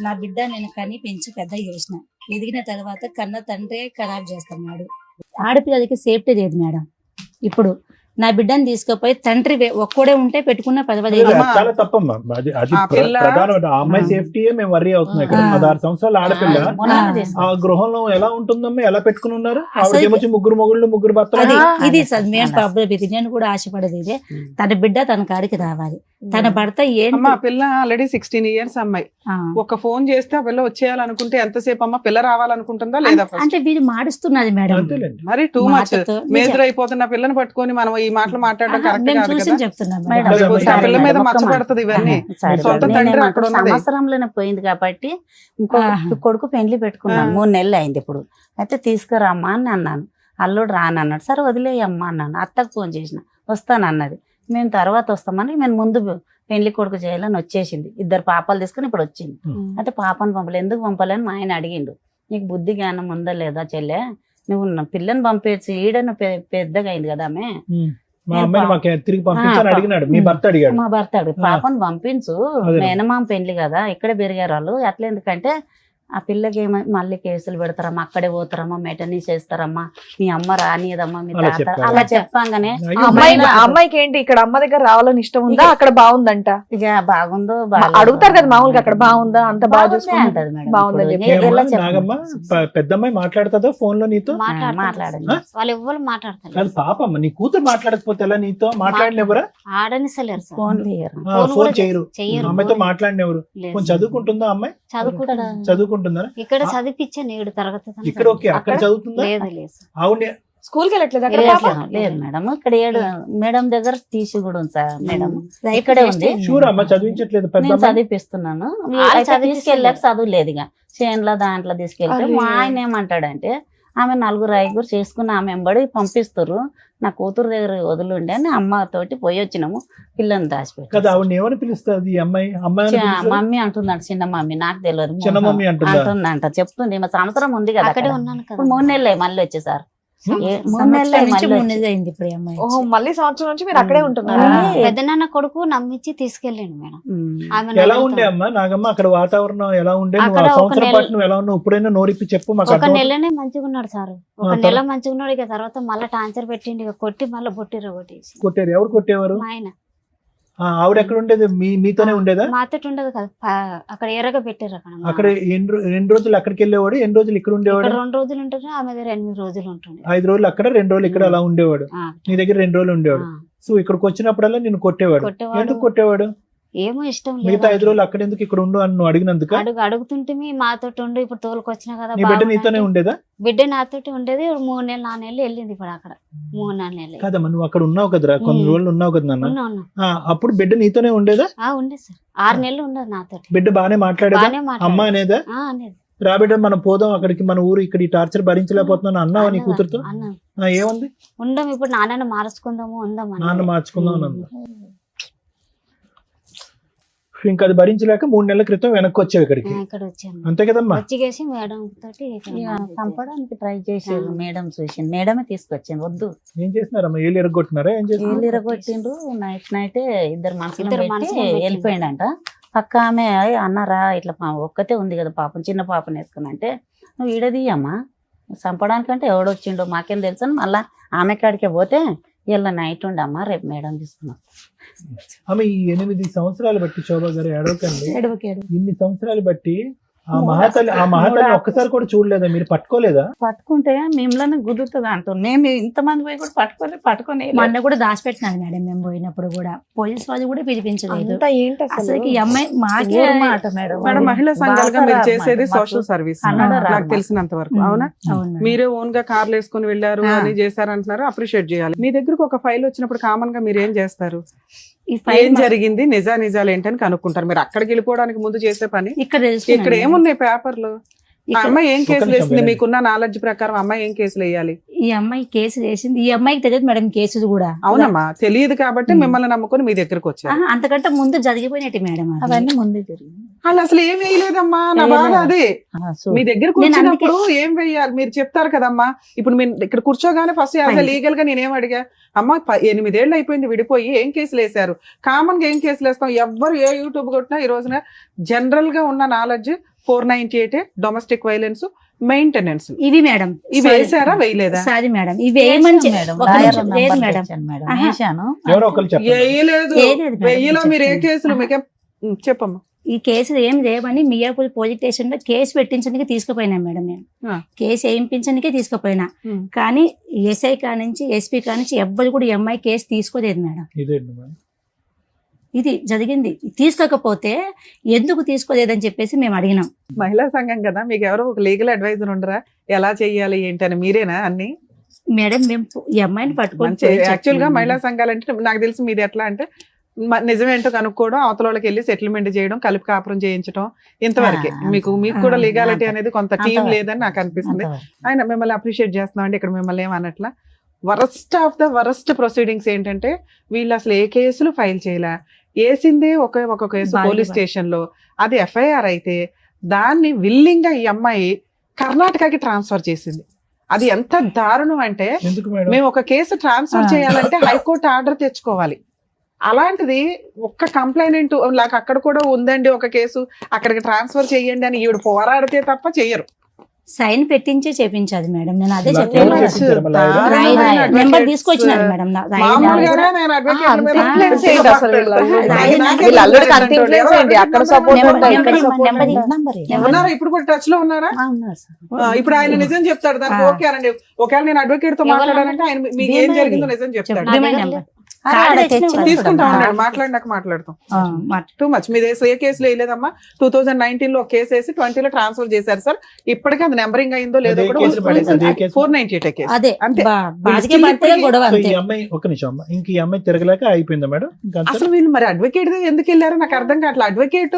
నా బిడ్డ నేను కని పెంచి పెద్ద చేసిన, ఎదిగిన తర్వాత కన్న తండ్రి ఖరాబ్ చేస్తున్నాడు. ఆడపిల్లలకి సేఫ్టీ లేదు మేడం. ఇప్పుడు నా బిడ్డని తీసుకుపోయి తండ్రి ఒక్కడే ఉంటే పెట్టుకున్న 15 అమ్మా. చాలా తప్పమ్మా. అది ఆ పిల్ల- ప్రధానమైన ఆ అమ్మాయి సేఫ్టీయే మేము వర్రీ అవుతున్నాం ఇక్కడ. 16 సంవత్సరాల ఆడపిల్ల మొన్ననే ఆ. తీసుకున్నాం. ఆ గృహంలో ఎలా ఉంటుందమ్మా? ఎలా పెట్టుకుని ఉన్నారు? అసలు- ఆవిడకి ముగ్గురు మొగుళ్ళు, ముగ్గురు భర్తలు. అది ఆ, ఇది అదే సార్ మెయిన్ అలా. ప్రాబ్లం. ఇది నేను కూడా ఆశపడేది ఇదే, తన బిడ్డ తన కాడికి రావాలి. తన భర్త ఏంటి అమ్మా పిల్ల ఆల్రెడీ 16 ఇయర్స్ అమ్మాయి. ఆ. ఒక ఫోన్ చేస్తే ఆ పిల్ల వచ్చేయాలనుకుంటే ఎంతసేపు అమ్మా? పిల్ల రావాలనుకుంటుందా లేదా? first? అంటే వీడు మాడుస్తున్నది మేడం. అంతేలేండి. మరి టూ మచ్ మాటతో మేజర్ అయిపోతున్న పిల్లని పట్టుకొని మనం ఈ మాటలు మాట్లాడడం కరెక్ట్ మేము కాదు చూసి కదా. చెప్తున్నాం మేడం, మేడం. రేపు ఆ పిల్ల మీద ఒక్క మచ్చ మాట. పడుతుంది ఇవన్నీ. సరే, సొంత నేను తండ్రి ఏమంటా, అక్కడ ఉన్నది. సంవత్సరంలోనే పోయింది కాబట్టి ఇంకో కొడుకు పెళ్లి పెట్టుకున్నాను. 3 నెలలు అయింది ఇప్పుడు. అయితే తీసుకురామ్మా అని అన్నాను. అల్లుడు రానన్నాడు. సరే వదిలేయమ్మా అన్నాను. అత్తకు ఫోన్ చేసిన, వస్తానన్నది. మేము తర్వాత వస్తామని మేము ముందు పెళ్లి కొడుకు చేయాలని వచ్చేసింది. 2 పాపాలు తీసుకుని ఇప్పుడు వచ్చింది. అయితే పాపను పంపలే, ఎందుకు పంపలేని మా ఆయన అడిగిండు. నీకు బుద్ధి జ్ఞానం ఉందా లేదా చెల్లె, నువ్వు పిల్లని పంపేసి ఈడను పెద్దగా అయింది కదా ఆమె. మా అమ్మాయిని మాకు తిరిగి పంపించని అడిగినాడు. మీ భర్త అడిగాడు. మా భర్త అడిగి పాపను పంపించు, అదే. మేనమామ పెళ్లి కదా, ఇక్కడే పెరిగారు వాళ్ళు. అట్లా ఎందుకంటే ఆ పిల్లకి మళ్ళీ కేసులు పెడతారమ్మా, అక్కడే పోతారమ్మా, మెటనీ చేస్తారమ్మా, మీ అమ్మ రానియదమ్మా, మీ అలా తాత చెప్పారు. అలా చెప్పంగానే అయ్యో, ఆ అమ్మాయి అమ్మాయి ఆ అమ్మాయికి ఏంటి ఇక్కడ అమ్మ దగ్గర రావాలని ఇష్టం ఉందా, అక్కడ బాగుందంట? ఇక బాగుందో అడుగుతారు కదా మామూలుగా, అక్కడ బాగుందా, అంత బాగా చూసుకుంటా అంటది మేడం. బాగుందని ఇప్పుడు చెప్పి. ఎలా ఏమ్మా, చెప్పను? నాగమ్మ పెద్దమ్మాయి మాట్లాడుతుందా ఫోన్ లో నీతో? మాట్లాడతారు. వాళ్ళు ఎవ్వరు మాట్లాడతారు. కాదు పాపమ్మ, నీ కూతురు మాట్లాడకపోతే ఎలా నీతో? మాట్లాడినెవరా? ఆడనిస్తలేరు సార్. ఫోన్ చేయరు. ఫోన్ ఫోన్ కూడా చేయరు. చెయ్యరు. అమ్మాయితో మాట్లాడినెవరు? లేదు. కొంచెం చదువుకుంటుందా అమ్మాయి? చదువుకుంటారు. చదువుకుంటుందా? ఇక్కడ చదివించాను 7 తరగతి దాకా ఇక్కడ ఓకే, అక్కడ చదువుతుందా? లేదు లేదు సార్. అవునే. స్కూల్ కి వెళ్ళట్లేదు అక్కడ లేదు పాప? లేదు మేడం, ఇక్కడ 7 మేడం దగ్గర తీసి కూడా ఉంది సార్ మేడం. రైతు ఇక్కడే ఉంది. చేస్తే షూర్ అమ్మ చదివించట్లేదు పెద్ద నేను అమ్మాయి? చదివిపిస్తున్నాను. వాళ్ళు అయితే చదివిపిస్తున్నారు. తీసుకెళ్ళాక చదువు లేదు ఇక చేనులో దాంట్లో తీసుకెళ్తే అరే. మా ఆయన ఏమంటాడంటే, ఆమె 4 చేసుకుని ఆమె వెంబడి పంపిస్తారు, నా కూతురు దగ్గర వదిలిండి అని అమ్మతోటి పోయి వచ్చినాము. పిల్లని కదా దాచిపెట్టి ఆవిడ ఏమని పిలుస్తుంది ఈ అమ్మాయి? అమ్మాయి అని పిలుస్తుందా? మమ్మీ అంటుందంట, చిన్న మమ్మీ, నాకు తెలియదు. చిన్న మమ్మీ అంటుందా? అంటుందంట, చెప్తుంది. మా సంవత్సరం ఉంది కదా అక్కడే అక్కడ. ఉన్నాను కదా. ఇప్పుడు 3 నెలలు మళ్ళీ వచ్చేసారు. 3 సంవత్సరం నెలలు నుంచి మళ్ళీ 3 నెలలు అయింది ఇప్పుడు ఈ అమ్మాయి ఓహో, మళ్ళీ సంవత్సరం నుంచి మీరు అక్కడే ఉంటున్నారా? ఆ. పెద్దనాన్న కొడుకు నమ్మించి తీసుకెళ్ళండి మేడం. ఆమె ఎలా ఉండే అమ్మా నాగమ్మ అక్కడ వాతావరణం ఎలా ఉండే? నువ్వు అక్కడ ఆ ఒక సంవత్సరం నెల- పాటు నువ్వు ఎలా ఉన్నావు? ఇప్పుడైనా నోరిప్పి చెప్పు మాకు ఒక అర్థం. నెలనే మంచిగా ఉన్నాడు సార్. ఒక ఆ, నెల మంచిగా ఉన్నాడు. ఇక తర్వాత మళ్ళీ టార్చర్ పెట్టిండి, ఇక కొట్టి మళ్ళీ బొట్టిర కొట్టేసి కొట్టారు? ఎవరు కొట్టేవారు? మా ఆయన ఆవిడ ఎక్కడ ఉండేది? మీతోనే ఉండేదా? మాతోటి ఉండదు కదా, అక్కడ ఎర్రగా పెట్టారు. అక్కడ అక్కడ ఎన్ని రోజులు అక్కడికి వెళ్ళేవాడు, ఎన్ని రోజులు ఇక్కడ ఉండేవాడు? ఇక్కడ 2 రోజులు ఉంటుంది, ఆమె దగ్గర 8 రోజులు ఉంటుంది. 5 రోజులు అక్కడ, 2 రోజులు ఇక్కడ అలా ఉండేవాడు. ఆ, నీ దగ్గర 2 రోజులు ఉండేవాడు. ఆ. సో ఇక్కడికి వచ్చినప్పుడల్లా నిన్ను కొట్టేవాడు. కొట్టేవాడు. ఎందుకు కొట్టేవాడు? ఏమో ఇష్టం మిగతా 5 లేదు రోజులు అక్కడ ఎందుకు ఇక్కడ ఉండు అని నువ్వు అడిగినందుక? అడుగుతుంటే మాతో ఉండు, ఇప్పుడు తోలుకొచ్చినా కదా నీ బిడ్డ బాగుంది నీతోనే అంటే, ఉండేదా? బిడ్డ నాతోటి ఉండేది 3 నెలలు 4 నెలలు వెళ్ళింది ఇప్పుడు అక్కడ 3-4 నెలలు కాదమ్మా, నువ్వు అక్కడ ఉన్నావు కదరా, కొన్ని రోజులు ఉన్నావు కదా నాన్న. ఉన్నా అప్పుడు బిడ్డ నీతోనే ఉండేదా? ఉండేది సార్ 6 నెలలు ఉండదు నాతోటి బిడ్డ బానే మాట్లాడేదా? బాగానే అమ్మ అనేదా? అనేది రాబిడ్డ మనం పోదాం అక్కడికి, మన ఊరు ఇక్కడ ఈ టార్చర్ భరించలేకపోతున్నాను అన్నావా నీ కూతురుతో? అన్నాను ఏముంది? ఉందాం ఇప్పుడు నాన్నని మార్చుకుందాము ఉందాం నాన్న మార్చుకుందాం అని అందా. ఇంకా అది భరించలేక 3 నెలల క్రితం వెనక్కి వచ్చావు ఇక్కడికి, ఇక్కడ వచ్చాను అంతే కదమ్మా? వచ్చిగేసి మేడం తోటి ఇక్కడ ఇక మాట్లాడాను. చంపడానికి ట్రై చేసారు. మేడం చూసింది, మేడమే తీసుకొచ్చింది. వద్దు ఏం చేస్తున్నారమ్మా? ఏళ్ళు ఎరగొట్టినారా? ఏం చేస్తున్నారు? ఏళ్ళు ఇరగొట్టిండ్రు. నైటే ఇద్దరు మనుషులు ఇద్దరు పెట్టి మనుషులను పెట్టి. వెళ్ళిపోయిండంట. పక్క ఆమె అన్నారా ఇట్లా ఒక్కతే ఉంది కదా పాపం, చిన్న పాపని వేసుకుని అంటే, నువ్వు ఈడదీయమ్మా, చంపడానికంటే ఎవడొచ్చిండో మాకేం తెలుసు అని మళ్ళా ఆమె కాడికే పోతే ఇలా నైట్ ఉండమ్మా రేపు మేడం తీసుకున్నాం. ఆమె ఈ 8 సంవత్సరాలు బట్టి, శోభా గారు ఏడవకండి, ఏడవకేడు ఇన్ని సంవత్సరాలు బట్టి ఆ మహాతల్లి ఒక్కసారి కూడా చూడలేదా? మీరు పట్టుకోలేదా? పట్టుకుంటే మిమ్మల్ని గుర్తుంది అంటాం. మేము ఇంతమంది పోయి కూడా పట్టుకొని మా అన్న కూడా దాచిపెట్టినాడు మేడం. మేము పోయినప్పుడు కూడా పోలీస్ వాళ్ళు కూడా పిలిపించలేదు. అంతా ఏంటి అసలు అసలు? ఈ అమ్మాయి మాకే మాట మేడం. మేడం మహిళా సంఘాలుగా మీరు బాగా చేసేది మాకు సోషల్ సర్వీస్ కన్నడ రాదు నాకు తెలిసినంత వరకు, అవునా? అవును మేడం. మీరే ఓన్ గా కార్లు వేసుకుని వెళ్ళారు ఆ. అని చేశారంటున్నారు, అప్రిషియేట్ చేయాలి. మీ దగ్గరకు ఒక ఫైల్ వచ్చినప్పుడు కామన్ గా మీరు ఏం చేస్తారు? ఈ ఫైల్ ఏం జరిగింది, నిజాలు ఏంటని కనుక్కుంటారు. మీరు అక్కడికి వెళ్ళిపోవడానికి ముందు చేసే పని ఇక్కడ ఇక్కడ తెలుసుకున్నాను. ఏమున్నాయి పేపర్లు? ఆ ఇక్కడ అమ్మాయి ఏం కేసులు నిమిషం వేసింది? వినండి. మీకున్న నాలెడ్జ్ ప్రకారం అమ్మాయి ఏం కేసులు వేయాలి? ఈ అమ్మాయి కేసు వేసింది. ఈ అమ్మాయికి తెలియదు మేడం కేసులు కూడా. అవునమ్మా, తెలియదు కాబట్టి ఉమ్. మిమ్మల్ని నమ్ముకొని మీ దగ్గరకు వచ్చారు. ఆహా, అంతకంటే ముందు జరిగిపోయినట్టు మేడం అది. అవన్నీ ముందే జరిగింది. వాళ్ళు అసలు ఏం వేయలేదమ్మా, నా బాధ అదే. మీ దగ్గరకు నేను వచ్చినప్పుడు ఏం వెయ్యాలి మీరు చెప్తారు కదమ్మా. ఇప్పుడు మీరు ఇక్కడ కూర్చోగానే ఫస్ట్ Fine. లీగల్ గా నేనేం అడిగా, అమ్మా 8 ఏళ్ళు అయిపోయింది విడిపోయి, ఏం కేసులు వేశారు? కామన్ గా ఏం కేసులు వేస్తాం? ఎవ్వరు ఏ యూట్యూబ్ కొట్టినా ఈ రోజున జనరల్ గా ఉన్న నాలెడ్జ్ 498 డొమెస్టిక్ వైలెన్స్, మెయింటెనెన్స్, ఇవి మేడం ఇవి వేసారా వేయలేదా? సారీ మేడం ఇవి వేయమని మేడం ఒక లాయర్ నిమిషం, లేదు నంబర్ మేడం. తెచ్చాను మేడం. ఆహా. వేశాను. ఎవరో ఒకరు చెప్పండి. వేయలేదు. వేయలేదు మేడం, వెయ్యిలో మీరు ఏ చెప్తాను. కేసులు ఆహా. మీకే చెప్పమ్మా. ఈ కేసు ఏం చేయమని మియాపూర్ పోలీస్ స్టేషన్ లో కేసు పెట్టించడానికి తీసుకుపోయినా మేడం. నేను ఆ. కేసు వేయించడానికే తీసుకుపోయినా. ఉమ్. కానీ ఎస్ఐ కానించి ఎస్పీ కానించి ఎవ్వరు కూడా ఈ అమ్మాయి కేసు తీసుకోలేదు మేడం. ఇదేంటి మేడం? ఇది జరిగింది. తీసుకోకపోతే ఎందుకు తీసుకోలేదని చెప్పేసి మేము అడిగినాం. మహిళా సంఘం కదా, మీకు ఎవరో ఒక లీగల్ అడ్వైజర్ ఉండరా? ఎలా చెయ్యాలి ఏంటని మీరేనా అన్ని? మేడం మేము ఈ అమ్మాయిని పట్టుకొని మంచి పోయి యాక్చువల్ గా చెప్తున్నాం మహిళా మేడం. సంఘాలు అంటే నాకు తెలిసి మీది ఎట్లా అంటే నిజమేంటో కనుక్కోవడం, అవతల వాళ్ళకి వెళ్ళి సెటిల్మెంట్ చేయడం, కలిపి కాపురం చేయించడం, ఇంతవరకే. మీకు కూడా లీగాలిటీ అనేది కొంత టీం అంతవరకు. లేదని నాకు అనిపిస్తుంది. అంతవరకు. ఆయన మిమ్మల్ని అప్రిషియేట్ చేస్తున్నాం అండి. ఇక్కడ మిమ్మల్ని ఏమన్నట్లా worst of the worst proceedings ఏంటంటే వీళ్ళు అసలు ఏ కేసులు ఫైల్ చేయలే, వేసిందే ఒక కేసు బాగా పోలీస్ స్టేషన్ లో, అది ఎఫ్ఐఆర్ అయితే దాన్ని విల్లింగ్ గా ఈ అమ్మాయి కర్ణాటకకి ట్రాన్స్ఫర్ చేసింది. అది ఎంత దారుణం అంటే, ఎందుకు మేడం? మేము ఒక కేసు ట్రాన్స్ఫర్ చేయాలంటే హైకోర్టు ఆర్డర్ తెచ్చుకోవాలి. అలాంటిది ఒక్క కంప్లైనెంట్ నాకు అక్కడ కూడా ఉందండి ఒక కేసు, అక్కడికి ట్రాన్స్ఫర్ చేయండి అని ఈవిడ పోరాడితే తప్ప చెయ్యరు. సైన్ పెట్టించే చేపించాలి మేడం. నేను అదే ఇలా చెప్పాను. ఎవరు చేపించారు మళ్ళీ ఆయన? రాయి- రాయి- advocates, నెంబర్ తీసుకొచ్చినారు మేడం. మామూలుగానే నేను advocate మీద influence ఏంటి అసలు వీళ్ళల్లో? రాయి- నాకే వీళ్ళ అల్లుడికి అంత తెలియదు. influence ఏంటి? అక్కడ support నెంబర్- ఉందా? ఇక్కడ నెంబర్- support నెంబర్- ఉందా? నంబర్ ఇవ్వు. ఉన్నారా ఇప్పుడు కూడా టచ్ లో ఉన్నారా? ఆ, ఉన్నారు సార్. ఇప్పుడు ఆయన నిజం చెప్తాడు దానికి. ఆ. ఓకే అనండి, ఒకవేళ నేను అడ్వకేట్ తో ఎవరు మాట్లాడాలంటే ఆయన మీకు ఏం జరిగిందో నిజం చెప్తాడు. చెప్పండి. నా దగ్గర నెంబర్. అరే, కార్డు ఆడ తెచ్చిన తెచ్చి వాళ్ళు. తీసుకుంటా ఆ. ఉన్నాడు, మాట్లాడినాక మాట్లాడతాం. Too much. మీద ఏ కేసులో వేయలేదమ్మా. 2019 లో ఒక కేసు వేసి 20 లో ట్రాన్స్ఫర్ చేశారు సార్. ఇప్పటికీ అది నెంబరింగ్ అయిందో లేదో అదే కూడా కేసు పడేసి, అదే కేసు. 498 కేసు. అదే అంతే. బాధికే still పడితే ఇప్పటికీ- గొడవ సో అంతే. ఈ అమ్మాయి ఒక్క నిమిషం అమ్మ, ఇంక ఈ అమ్మాయి తిరగలేక అయిపోయిందా మేడం? ఇంకా అంతే? అసలు వీళ్ళు మరి అడ్వకేట్ ఎందుకు వెళ్ళారో నాకు అర్థం కావట్లేదు. అడ్వకేట్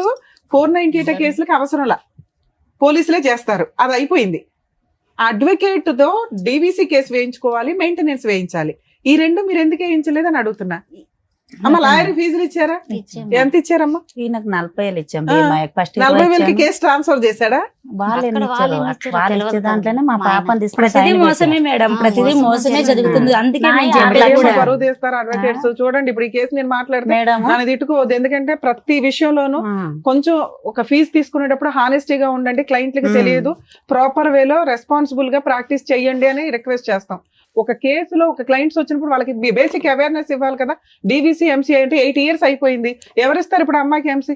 498 కేసులకు అవసరంలా, పోలీసులే చేస్తారు, అది అయిపోయింది. అడ్వకేట్ తో డీవీసీ కేసు వేయించుకోవాలి, మెయింటెనెన్స్ వేయించాలి. ఈ రెండు మీరు ఎందుకు వేయించలేదని అడుగుతున్నా. అమ్మ లాయర్ ఫీజులు ఇచ్చారా? ఇచ్చాము. ఎంత ఇచ్చారమ్మా? ఈయనకు 40,000 ఇచ్చాం. ఆ, బీమా ఫస్ట్ 40,000కి కేసు ట్రాన్స్ఫర్ చేశాడా? వాళ్ళు అక్కడ ఎన్ని వాళ్ళు ఇచ్చారు? ఎన్ని ఇచ్చారో వాళ్ళు తెలియదు ఇచ్చే దాంట్లోనే మా మా పాపని తీసుకుని ప్రతిదీ sign మోసమే మేడం. ఆ, ప్రతిదీ మోసమే మోసమే జరిగింది. జరుగుతుంది. అందుకే నా మేము యాభై చెప్పలేదు అక్కడేమో కూడా. పరువు తీస్తారు అడ్వకేట్స్. చూడండి ఇప్పుడు ఈ కేసు నేను మాట్లాడితే మేడం నన్ను తిట్టుకోవద్దు, ఎందుకంటే ప్రతి విషయంలోనూ కొంచెం ఒక ఫీజు తీసుకునేటప్పుడు హానెస్టీగా ఉండండి, క్లయింట్లకి తెలియదు, ప్రాపర్ వేలో రెస్పాన్సిబుల్ గా ప్రాక్టీస్ చెయ్యండి అని రిక్వెస్ట్ చేస్తాం. ఒక కేసులో ఒక క్లయింట్స్ వచ్చినప్పుడు వాళ్ళకి బేసిక్ అవేర్నెస్ ఇవ్వాలి కదా. డీవీసీ ఎంసీ అంటే 8 years అయిపోయింది. ఎవరిస్తారు ఇప్పుడు అమ్మాయికి ఎంసీ?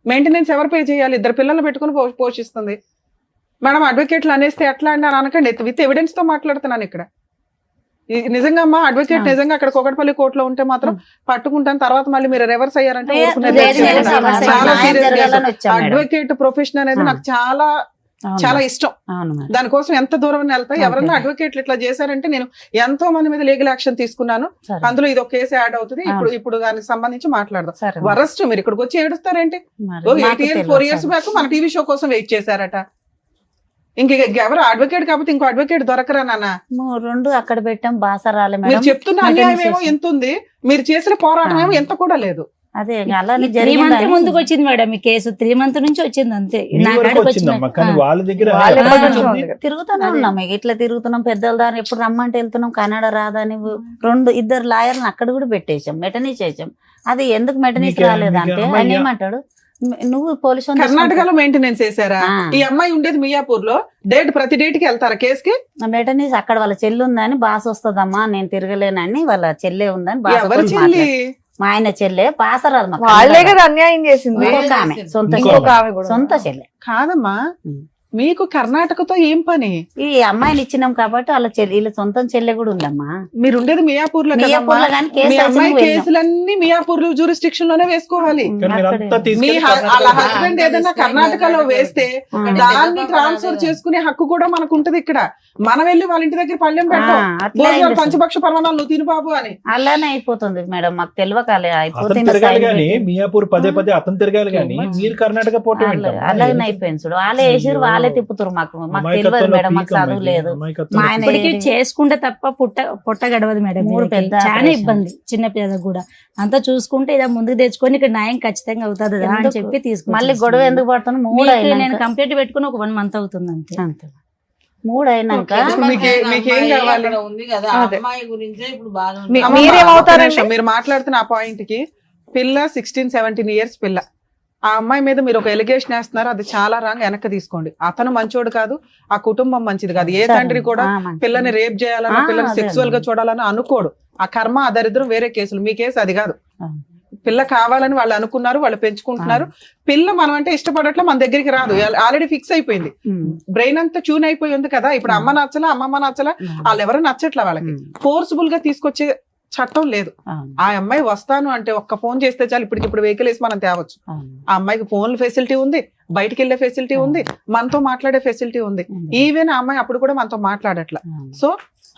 మెయింటెనెన్స్ ఎవరు పే చేయాలి? 2 పిల్లలు పెట్టుకుని పోషిస్తుంది. మేడం అడ్వకేట్లు అనేస్తే ఎట్లా అండి అని అనకండి, విత్ ఎవిడెన్స్ తో మాట్లాడుతున్నాను ఇక్కడ. నిజంగా అమ్మా అడ్వకేట్ ఆ. నిజంగా అక్కడ కోకటపల్లి కోర్టులో ఉంటే మాత్రం పట్టుకుంటాను, తర్వాత మళ్ళీ మీరు రివర్స్ అయ్యారంటే ఊరుకునేది లేదు, లేదు. లేదు, సమస్య చాలా న్యాయం serious జరగాలని case. వచ్చాం మేడం. అడ్వకేట్ ప్రొఫెషన్ అనేది ఆ. నాకు చాలా అవును చాలా మేడం. ఇష్టం. అవును మేడం. దానికోసం ఎంత దూరం వెళ్తా, ఓకే. ఎవరన్నా అడ్వకేట్లు ఇట్లా చేశారంటే నేను ఎంతో మంది మీద లీగల్ యాక్షన్ తీసుకున్నాను. సరే. అందులో ఇది ఒక కేసు యాడ్ అవుతుంది. ఇప్పుడు అవును. ఇప్పుడు దానికి సంబంధించి మాట్లాడదాం. సరే మేడం. వరస్ట్ మీరు ఇక్కడికి వచ్చి ఏడుస్తారేంటి? మరి మాకు 4 తెలియదు ఇయర్స్ సార్. బ్యాక్ మన టీవీ షో కోసం వెయిట్ చేశారట. ఇంక ఎవరు అడ్వకేట్ కాకపోతే ఇంకో అడ్వకేట్ దొరకరా నాన్న? రెండు అక్కడ పెట్టాం బాసరాలే మీరు మేడం. చెప్తున్న అన్యాయం ఏమో ఎంత ఉంది, మీరు చేసిన పోరాటం ఏమో ఎంత కూడా లేదు. అదే అలానే 3 మంత్ జరిగింది. ముందుకు వచ్చింది మేడం ఈ కేసు. 3 మంత్ నుంచి వచ్చింది అంతే. మీ నా వరకు కాడికి వచ్చిందమ్మా, కానీ వచ్చింది. వాళ్ళ దగ్గర వాళ్ళ ఎప్పటి దగ్గర నుంచి ఉంది? ఉంది కదా. తిరుగుతూనే అదే. ఉన్నాం ఇక ఇట్లా తిరుగుతున్నాం. పెద్దల దాని ఎప్పుడు రమ్మంటే వెళ్తున్నాం. కన్నడ రాదా నువ్వు 2 లాయర్లను అక్కడ కూడా పెట్టేశాం, మెటనీస్ చేసాం. అది ఎందుకు మెటనీస్ మీకే- రాలేదంటే మీకే ఆయన అమ్మాయి- ఏమంటాడు, నువ్వు పోలీసు కర్ణాటకలో మెయింటెనెన్స్ చేశారా? ఈ అమ్మాయి ఉండేది మియాపూర్ లో. ప్రతి డేట్ కి వెళ్తారా కేసుకి? మెటనీస్ అక్కడ వాళ్ళ చెల్లి ఉందని బాస్ వస్తుందమ్మా, నేను తిరగలేనని వాళ్ళ చెల్లె ఉందని బాస్ ఎవరి తోటి చెల్లి? మాట్లాడు. మా ఆయన చెల్లె బాసరాదు మా వాళ్ళే కన్నడ. కదా అన్యాయం చేసింది. ఇంకొక ఆమె సొంత ఇంకొక చెల్లె. ఆమె కూడా సొంత చెల్లె. కాదమ్మా, ఉం. మీకు కర్ణాటకతో ఏం పని? ఈ అమ్మాయిని ఇచ్చినాం కాబట్టి వాళ్ళ చెల్లి వీళ్ళ సొంతం చెల్లె కూడా ఉందమ్మా. మీరు ఉండేది మియాపూర్ లో కదమ్మా. మియాపూర్లో కానీ కేసు మీ అమ్మాయి వేసినాం, వెళ్ళాం. కేసులన్నీ మియాపూర్ జ్యూరిస్డిక్షన్ లోనే వేసుకోవాలి. కానీ అక్కడే. మీరంతా మీ తీసుకెళ్ళి వాళ్ళ కర్ణాటకలో హస్బెండ్ ఏదైనా కర్ణాటకలో వేస్తే దాన్ని ట్రాన్స్ఫర్ చేసుకునే హక్కు కూడా మనకు ఉంటది. ఇక్కడ మనం వెళ్ళి వాళ్ళ ఇంటి దగ్గర పళ్ళెం పెట్టాం, అట్లా భోజనాలు పంచపక్ష పర్వణాలు నువ్వు తిను బాబు అని. అలానే అయిపోతుంది మేడం, మాకు తెలియకాలే అతను అయిపోతుంది. తిరగాలి కానీ మియాపూర్ పదే అతను తిరగాలి కానీ మీరు కర్ణాటక పోవటం ఏంటమ్మా? అలాగే అయిపోయింది చూడు. వాళ్ళే వేసిరు, వాళ్ళే తిప్పుతారు. మాకు తెలియదు అమాయకత్వంలో మేడం, మాకు పీక్ చదువు అమ్మాయి, లేదు. అమాయకత్వంలో మా ఆయన పీక్. ఇప్పటికి చేసుకుంటే తప్ప పొట్ట గడవదు మేడం. 3 వీళ్ళకి పెద్ద చాలా ఆపరేషన్. ఇబ్బంది. చిన్న పిల్లలకు కూడా అంతా చూసుకుంటే ఇలా ముందుకు తెచ్చుకొని ఇక్కడ న్యాయం ఖచ్చితంగా అవుతుంది అని ఎందుకు? చెప్పి తీసుకు మళ్ళీ గొడవ ఎందుకు పడుతున్నా? 3 నేను అయినాక కంప్లీట్ పెట్టుకుని ఒక 1 మంత్ అవుతుంది అంతే. అంతే. 3 అయినాక మీకేం కావాలి? ఉంది కదా అదే. అమ్మాయి గురించే ఇప్పుడు బాగా మీ- అమ్మమ్మ, మీరేమవుతారండి? ఒక్క నిమిషం, మీరు మాట్లాడుతున్న ఆ పాయింట్ కి పిల్ల 16-17 ఇయర్స్ పిల్ల. ఆ అమ్మాయి మీద మీరు ఒక ఎలిగేషన్ వేస్తున్నారు, అది చాలా రాంగ్. వెనక్కి తీసుకోండి. అతను మంచోడు కాదు, ఆ కుటుంబం మంచిది కాదు. ఏ తండ్రి కూడా పిల్లని రేప్ చేయాలన్నా పిల్లని అదే సెక్సువల్ గా చూడాలని అనుకోడు. ఆ కర్మ ఆ దరిద్రం వేరే కేసులు. మీ కేసు అది కాదు. ఆ. పిల్ల కావాలని వాళ్ళు అనుకున్నారు, వాళ్ళు పెంచుకుంటున్నారు. పిల్ల మనం అంటే ఇష్టపడట్లా, మన దగ్గరికి రాదు, ఆల్రెడీ ఫిక్స్ అయిపోయింది. బ్రెయిన్ అంతా ట్యూన్ అయిపోయి ఉంది కదా. ఇప్పుడు అమ్మ నచ్చలా, అమ్మమ్మ నచ్చలా, వాళ్ళు ఎవరు నచ్చట్లా. వాళ్ళకి ఫోర్స్ఫుల్ గా తీసుకొచ్చే చట్టం లేదు. ఆ అమ్మాయి వస్తాను అంటే ఒక్క ఫోన్ చేస్తే చాలు, ఇప్పటికిప్పుడు వెహికల్ వేసి మనం తేవచ్చు. ఆ అమ్మాయికి ఫోన్ ఫెసిలిటీ ఉంది, బయటికి వెళ్ళే ఫెసిలిటీ ఉంది, మనతో మాట్లాడే ఫెసిలిటీ ఉంది. ఈవెన్ ఆ అమ్మాయి అప్పుడు కూడా మనతో మాట్లాడట్లా. సో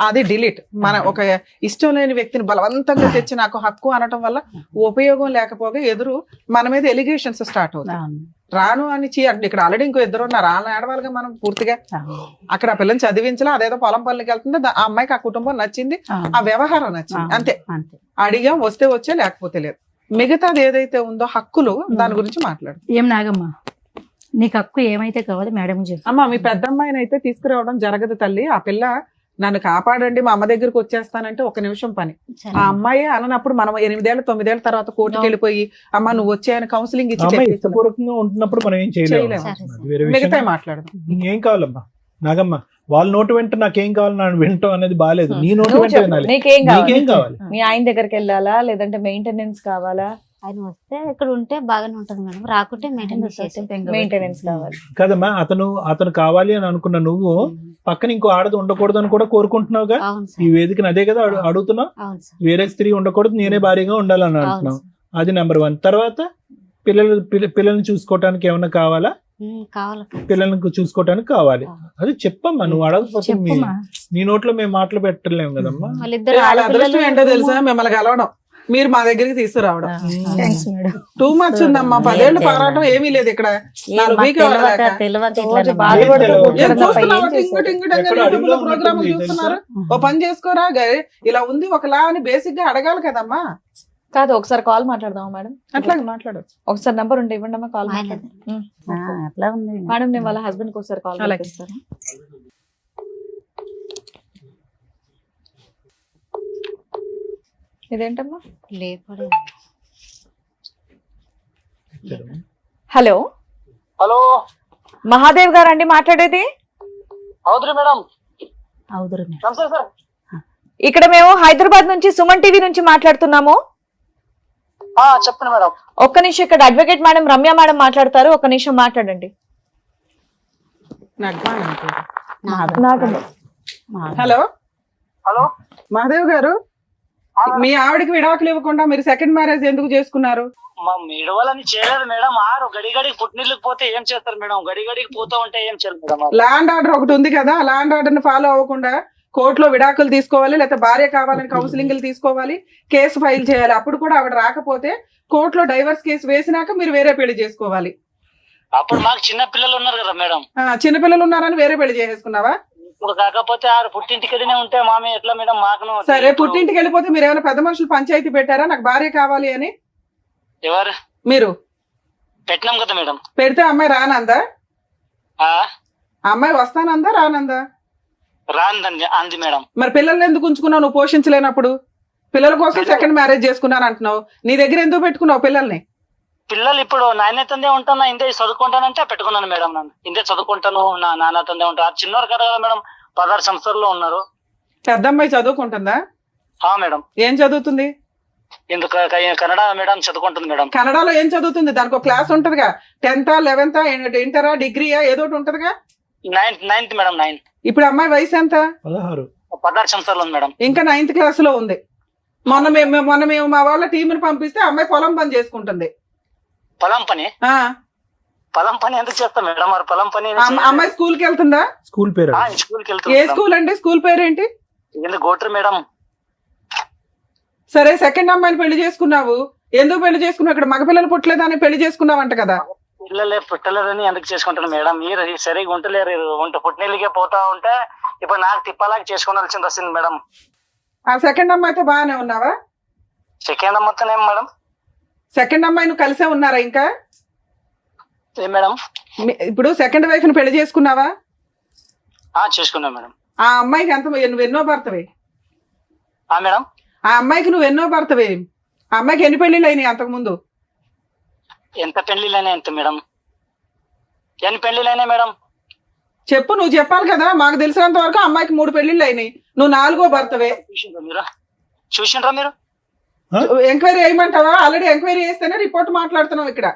అది డిలీట్. మన ఒక ఇష్టం లేని వ్యక్తిని బలవంతంగా తెచ్చి నాకు హక్కు అనటం వల్ల ఉపయోగం లేకపోగా ఎదురు మన మీద ఎలిగేషన్స్ స్టార్ట్ అవుతాయి. రాను అని అంటే ఇక్కడ ఆల్రెడీ ఇంకో 2 ఉన్నారు, వాళ్ళని ఆడవాళ్ళగా మనం పూర్తిగా అక్కడ ఆ పిల్లని చదివించలా, అదేదో పొలం పనులకి వెళ్తుంది. ఆ అమ్మాయికి ఆ కుటుంబం నచ్చింది, ఆ వ్యవహారం నచ్చింది, అంతే. అడిగాం, వస్తే వచ్చే, లేకపోతే లేదు. మిగతాది ఏదైతే ఉందో హక్కులు, దాని గురించి మాట్లాడు. ఏం నాగమ్మ, నీకు హక్కు ఏమైతే కావాలి మేడం చెప్పు. అమ్మా, మీ పెద్ద అమ్మాయిని అయితే తీసుకురావడం జరగదు తల్లి. ఆ పిల్ల నన్ను కాపాడండి, మా అమ్మ దగ్గరకు వచ్చేస్తానంటే 1 నిమిషం పని. ఆ అమ్మాయి అనప్పుడు మనం 8 ఏళ్ళు 9 ఏళ్ళ తర్వాత కోర్టుకి వెళ్ళిపోయి అమ్మ నువ్వు వచ్చాయని కౌన్సిలింగ్ ఇచ్చి అమ్మాయి చెప్పేస్తున్నాం. ఇష్టపూర్వకంగా ఉంటున్నప్పుడు మనం ఏం చేయలేము. చేయలేము. అది వేరే విషయం. మిగతా మాట్లాడదాం. ఏం కావాలమ్మా నాగమ్మ? వాళ్ళ నోటు వెంట నాకేం కావాలి నన్ను వింటాం అనేది బాగాలేదు. నీ నోటు నువ్వు వెంట చెప్పు, వినాలి. నీకేం కావాలి? నీకేం కావాలి? మీ ఆయన దగ్గరికి వెళ్ళాలా, లేదంటే మెయింటెనెన్స్ కావాలా? ఆయన వస్తే ఇక్కడ ఉంటే బాగానే ఉంటది మేడం, రాకుంటే మెయింటెనెన్స్ చేసి మెయింటెనెన్స్ కావాలి. కదమ్మా, అతను కావాలి అని అనుకున్న నువ్వు పక్కన ఇంకో ఆడది ఉండకూడదు అని కూడా కోరుకుంటున్నావుగా. అవును ఈ సార్, వేదికను అదే కదా అడుగుతున్నావు. అవును సార్, వేరే స్త్రీ ఉండకూడదు, నేనే భారీగా ఉండాలని అవును అంటున్నావు. సార్. అది నెంబర్ 1. తర్వాత పిల్లల్ని చూసుకోవటానికి ఏమన్నా కావాలా? కావాలి. పిల్లల్ని చూసుకోవటానికి కావాలి. అది చెప్పమ్మా, నువ్వు అడగకపోతే చెప్పుమా. నీ నోట్లో మేము మాటలు పెట్టలేము కదమ్మా. వాళ్ళిద్దరు వాళ్ళ అదృష్టం ఏంటో ఆడపిల్లలు తెలుసా? మిమ్మల్ని కలవడం, మీరు మా దగ్గరికి తీసుకురావడం. Thanks madam. టూ మచ్ ఉందమ్మా. 10 ఏళ్ళు పోరాటం ఏమీ లేదు ఇక్కడ. 4 వీక్లు వెళ్ళలేక. రోజు బాధపడుతూ ఏం కూర్చోడం ఏం తప్ప ఏం చూస్తున్నావు? చేశారు? ఎక్కడ యూట్యూబ్ లో అడవిలో ప్రోగ్రామ్ ఉంటుంది చూస్తున్నారు. ఓ పని చేసుకోరా, ఇలా ఉంది ఒకలా అని బేసిక్ గా అడగాలి కదమ్మా. కాదు, ఒకసారి కాల్ మాట్లాడదామా మేడం? అట్లా మాట్లాడచ్చు. ఒకసారి నంబర్ ఉంటే ఇవ్వండి అమ్మా, కాల్ ఆయన మాట్లాడదాం. అట్లా ఉంది మేడం, నేను వాళ్ళ హస్బెండ్ కి ఒకసారి కాల్ అలాగే. చేస్తాను. ఇదేంటమ్మా? లేపడే. హలో, హలో, మహాదేవ్ గారు అండి మాట్లాడేది? అవుతురి మేడం. అవుదురు నమస్తే సార్. ఇక్కడ మేము హైదరాబాద్ నుంచి సుమన్ టీవీ నుంచి మాట్లాడుతున్నాము. చెప్పండి మేడం. ఒక్క నిమిషం, ఇక్కడ అడ్వకేట్ మేడం రమ్య మేడం మాట్లాడతారు, ఒక్క నిమిషం మాట్లాడండి. నగ్మా అనుకుంటా. నాగమ్మ. హలో, హలో మహాదేవ్ గారు, మీ ఆవిడకి విడాకులు ఇవ్వకుండా మీరు సెకండ్ మ్యారేజ్ ఎందుకు చేసుకున్నారు? మా మీడవాలని చేయలేదు మేడం. ఆరు గడిగడికి పుట్టినీళ్ళకి పోతే ఏం చేస్తారు మేడం? గడిగడికి పోతా ఉంటే ఏం చేయాలి మేడం? ల్యాండ్ ఆర్డర్ ఒకటి ఉంది కదా, ల్యాండ్ ఆర్డర్ ని ఫాలో అవ్వకుండా కోర్టులో విడాకులు తీసుకోవాలి, లేకపోతే భార్య కావాలని కౌన్సిలింగ్లు తీసుకోవాలి, కేసు ఫైల్ చేయాలి. అప్పుడు కూడా ఆవిడ రాకపోతే కోర్టులో డైవర్స్ కేసు వేసినాక మీరు వేరే పెళ్లి చేసుకోవాలి. అప్పుడు మాకు చిన్న పిల్లలు ఉన్నారు కదా మేడం. చిన్నపిల్లలు ఉన్నారని వేరే పెళ్లి చేసేసుకున్నావా? ఇప్పుడు కాకపోతే ఆరు పుట్టింటికనే ఉంటే మామే ఎట్లా మేడం? మాకు సరే, పుట్టింటికి వెళ్ళిపోతే మీరు ఏమైనా పెద్ద మనుషులు పంచాయతీ పెట్టారా నాకు భార్య కావాలి అని? ఎవరు మీరు పెట్టినాం కదా మేడం. పెడితే అమ్మాయి రానందా? ఆ అమ్మాయి వస్తానందా రానందా? రాందండి అంది మేడం. మరి పిల్లల్ని ఎందుకు ఉంచుకున్నావు నువ్వు పోషించలేనప్పుడు? పిల్లల కోసం సెకండ్ మ్యారేజ్ చేసుకున్నాను అంటున్నావు, నీ దగ్గర ఎందుకు పెట్టుకున్నావు పిల్లల్ని? పిల్లలు ఇప్పుడు నాయనతందే ఉంటాను, ఇందే చదువుకుంటానంటే పెట్టుకున్నాను మేడం. నన్ను ఇందే చదువుకుంటాను, నా నాన్నతందే ఉంటాను. చిన్నవారు కదా మేడం, 16 సంవత్సరాల్లో ఉన్నారు. పెద్ద అమ్మాయి చదువుకుంటుందా? మేడం. ఏం చదువుతుంది? ఎందుకు కన్నడ మేడం చదువుకుంటుంది మేడం. కన్నడలో ఏం చదువుతుంది? దానికి ఒక క్లాస్ ఉంటదిగా, 10th 11th ఇంటరా డిగ్రీయా ఏదో ఒకటి ఉంటదిగా. 9th madam. 9. ఇప్పుడు అమ్మాయి వయసు ఎంత? 16 సంవత్సరాలు ఉంది మేడం. ఇంకా 9th క్లాస్ లో ఉంది. మొన్న మేము మా వాళ్ళ టీంని పంపిస్తే అమ్మాయి పొలం పని చేసుకుంటుంది. పొలం పని? పొలం పని ఎందుకు చేస్తాం మేడం? మరి పొలం పని అమ్మాయి స్కూల్ కి వెళ్తుందా? స్కూల్ పేరు? స్కూల్కి ఏ వెళ్తుంది. స్కూల్ అండి? స్కూల్ పేరేంటి? ఎందుకు గోట్రు మేడం? సరే, సెకండ్ అమ్మాయిని పెళ్లి చేసుకున్నావు, ఎందుకు పెళ్లి చేసుకున్నావు? ఇక్కడ మగపిల్లలు పుట్టలేదని పెళ్లి చేసుకున్నావంట కదా. పిల్లలే పుట్టలేదని ఎందుకు చేసుకుంటాను మేడం? మీరు సరిగా ఉంటలేరు, పుట్టినీళ్ళకే పోతా ఉంటే ఇప్పుడు నాకు తిప్పలాగా చేసుకోవాల్సింది వస్తుంది మేడం. ఆ సెకండ్ అమ్మాయితో బాగానే ఉన్నావా? సెకండ్ మొత్తం ఏం మేడం? సెకండ్ అమ్మాయి నువ్వు కలిసే ఉన్నారా ఇంకా? ఏం మేడం? ఇప్పుడు సెకండ్ వైఫ్ ని పెళ్లి చేసుకున్నావా? చేసుకున్నా మేడం. ఆ అమ్మాయికి నువ్వు ఎన్నో భర్తవే? మేడం, ఆ అమ్మాయికి నువ్వు ఎన్నో భర్తవే? ఆ అమ్మాయికి ఎన్ని పెళ్లిళ్ళు అయినాయి అంతకు ముందు? ఎంత పెళ్లిళ్ళైనా ఎంత మేడం? ఎన్ని పెళ్లిళ్ళైనా మేడం? చెప్పు, నువ్వు చెప్పాలి కదా. మాకు తెలిసినంత వరకు అమ్మాయికి 3 పెళ్లిళ్ళు అయినాయి, నువ్వు 4వ భర్తవే. చూసిండ్రా మీరు? ఎంక్వైరీ చేయమంటావా? ఆల్రెడీ ఎంక్వైరీ చేస్తేనే రిపోర్ట్ మాట్లాడుతున్నావు ఇక్కడ.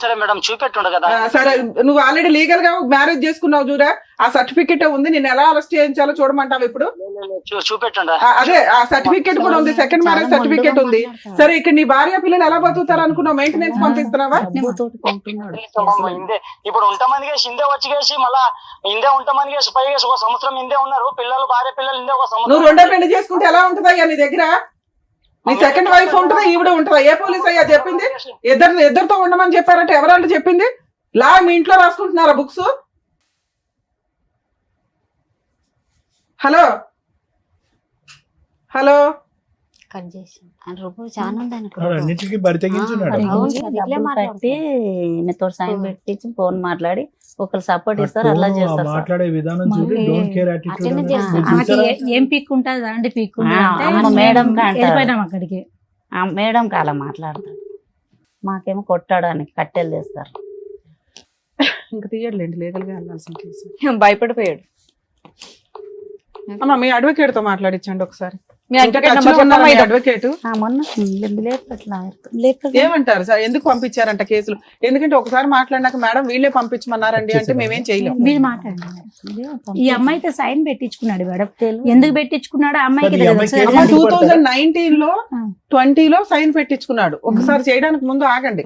సరే మేడం, చూపెట్టుండ కదా. సరే, నువ్వు ఆల్రెడీ లీగల్ గా మ్యారేజ్ చేసుకున్నావు చూడా, ఆ సర్టిఫికెట్ ఉంది. నేను ఎలా అరెస్ట్ చేయించాలో చూడమంటావు ఇప్పుడు? చూపెట్టుండ. అదే, ఆ సర్టిఫికెట్ కూడా ఉంది, సెకండ్ మ్యారేజ్ సర్టిఫికెట్ ఉంది. సరే, ఇక్కడ నీ భార్య పిల్లలు ఎలా బతుకుతారు అనుకున్నావు? మెయింటెనెన్స్ పంపిస్తున్నావా? ఇప్పుడు ఉంటామని కేసు ఇందే వచ్చి కేసి మళ్ళా ఇందే ఉంటామని కేసు పై కేసు 1 సంవత్సరం ఇందే ఉన్నారు పిల్లలు, భార్య పిల్లలు ఇందే 1 సంవత్సరం. నువ్వు 2వ పెళ్లి చేసుకుంటే ఎలా ఉంటుందయ్యా నీ దగ్గర? నీ సెకండ్ వైఫ్ ఉంటుందా, ఈవిడ ఉంటుందా? ఏ పోలీస్ అయ్యా చెప్పింది? ఇద్దరితో ఉండమని చెప్పారంటే ఎవరంటే చెప్పింది? లా మీ ఇంట్లో రాసుకుంటున్నారా బుక్స్? హలో హలో కట్ చేసి రూపు చాలా ఉందని అన్నిటికీ బరి తెగించున్నాడు. అవును సార్, ఇట్లే డబ్బులు కట్టి మీతో సైన్ పెట్టించి ఫోన్ మాట్లాడి ఒకరు సపోర్ట్ ఇస్తారు, అలా చేస్తారు సార్. మాట్లాడే విధానం చూసి డోంట్ కేర్ అట్లనే యాటిట్యూడ్. చేస్తారు. ఏం పీక్ ఉంటుంది అండి? పీక్ అమ్మ మేడం కాంటారు. వెళ్ళిపోయినాం అక్కడికి. మేడం కాల మాట్లాడతారు, మాకేమో కొట్టాడానికి కట్టెలు తెస్తారు. ఇంకా తీయట్లేండి, లీగల్ గా వెళ్ళాల్సిన కేసు. భయపడిపోయాడు. అమ్మా, మీ అడ్వకేట్ తో మాట్లాడించండి ఒకసారి. మీ advocate number చెప్పమ్మా. అడ్వకేట్ మొన్న ఏమంటారు సార్? ఎందుకు పంపించారంట కేసులు? ఎందుకంటే ఒకసారి మాట్లాడినాక మేడం వీళ్ళే పంపించమన్నారండి అంటే మేమేం చేయలేము. మీరు మాట్లాడండి. ఈ అమ్మాయితో సైన్ పెట్టించుకున్నాడు మేడం. ఎందుకు పెట్టించుకున్నాడు? అమ్మాయికి ఈ అమ్మాయి తెలుసు. కేసు 2019 లో 20 లో సైన్ పెట్టించుకున్నాడు. ఒకసారి చేయడానికి ముందు ఆగండి.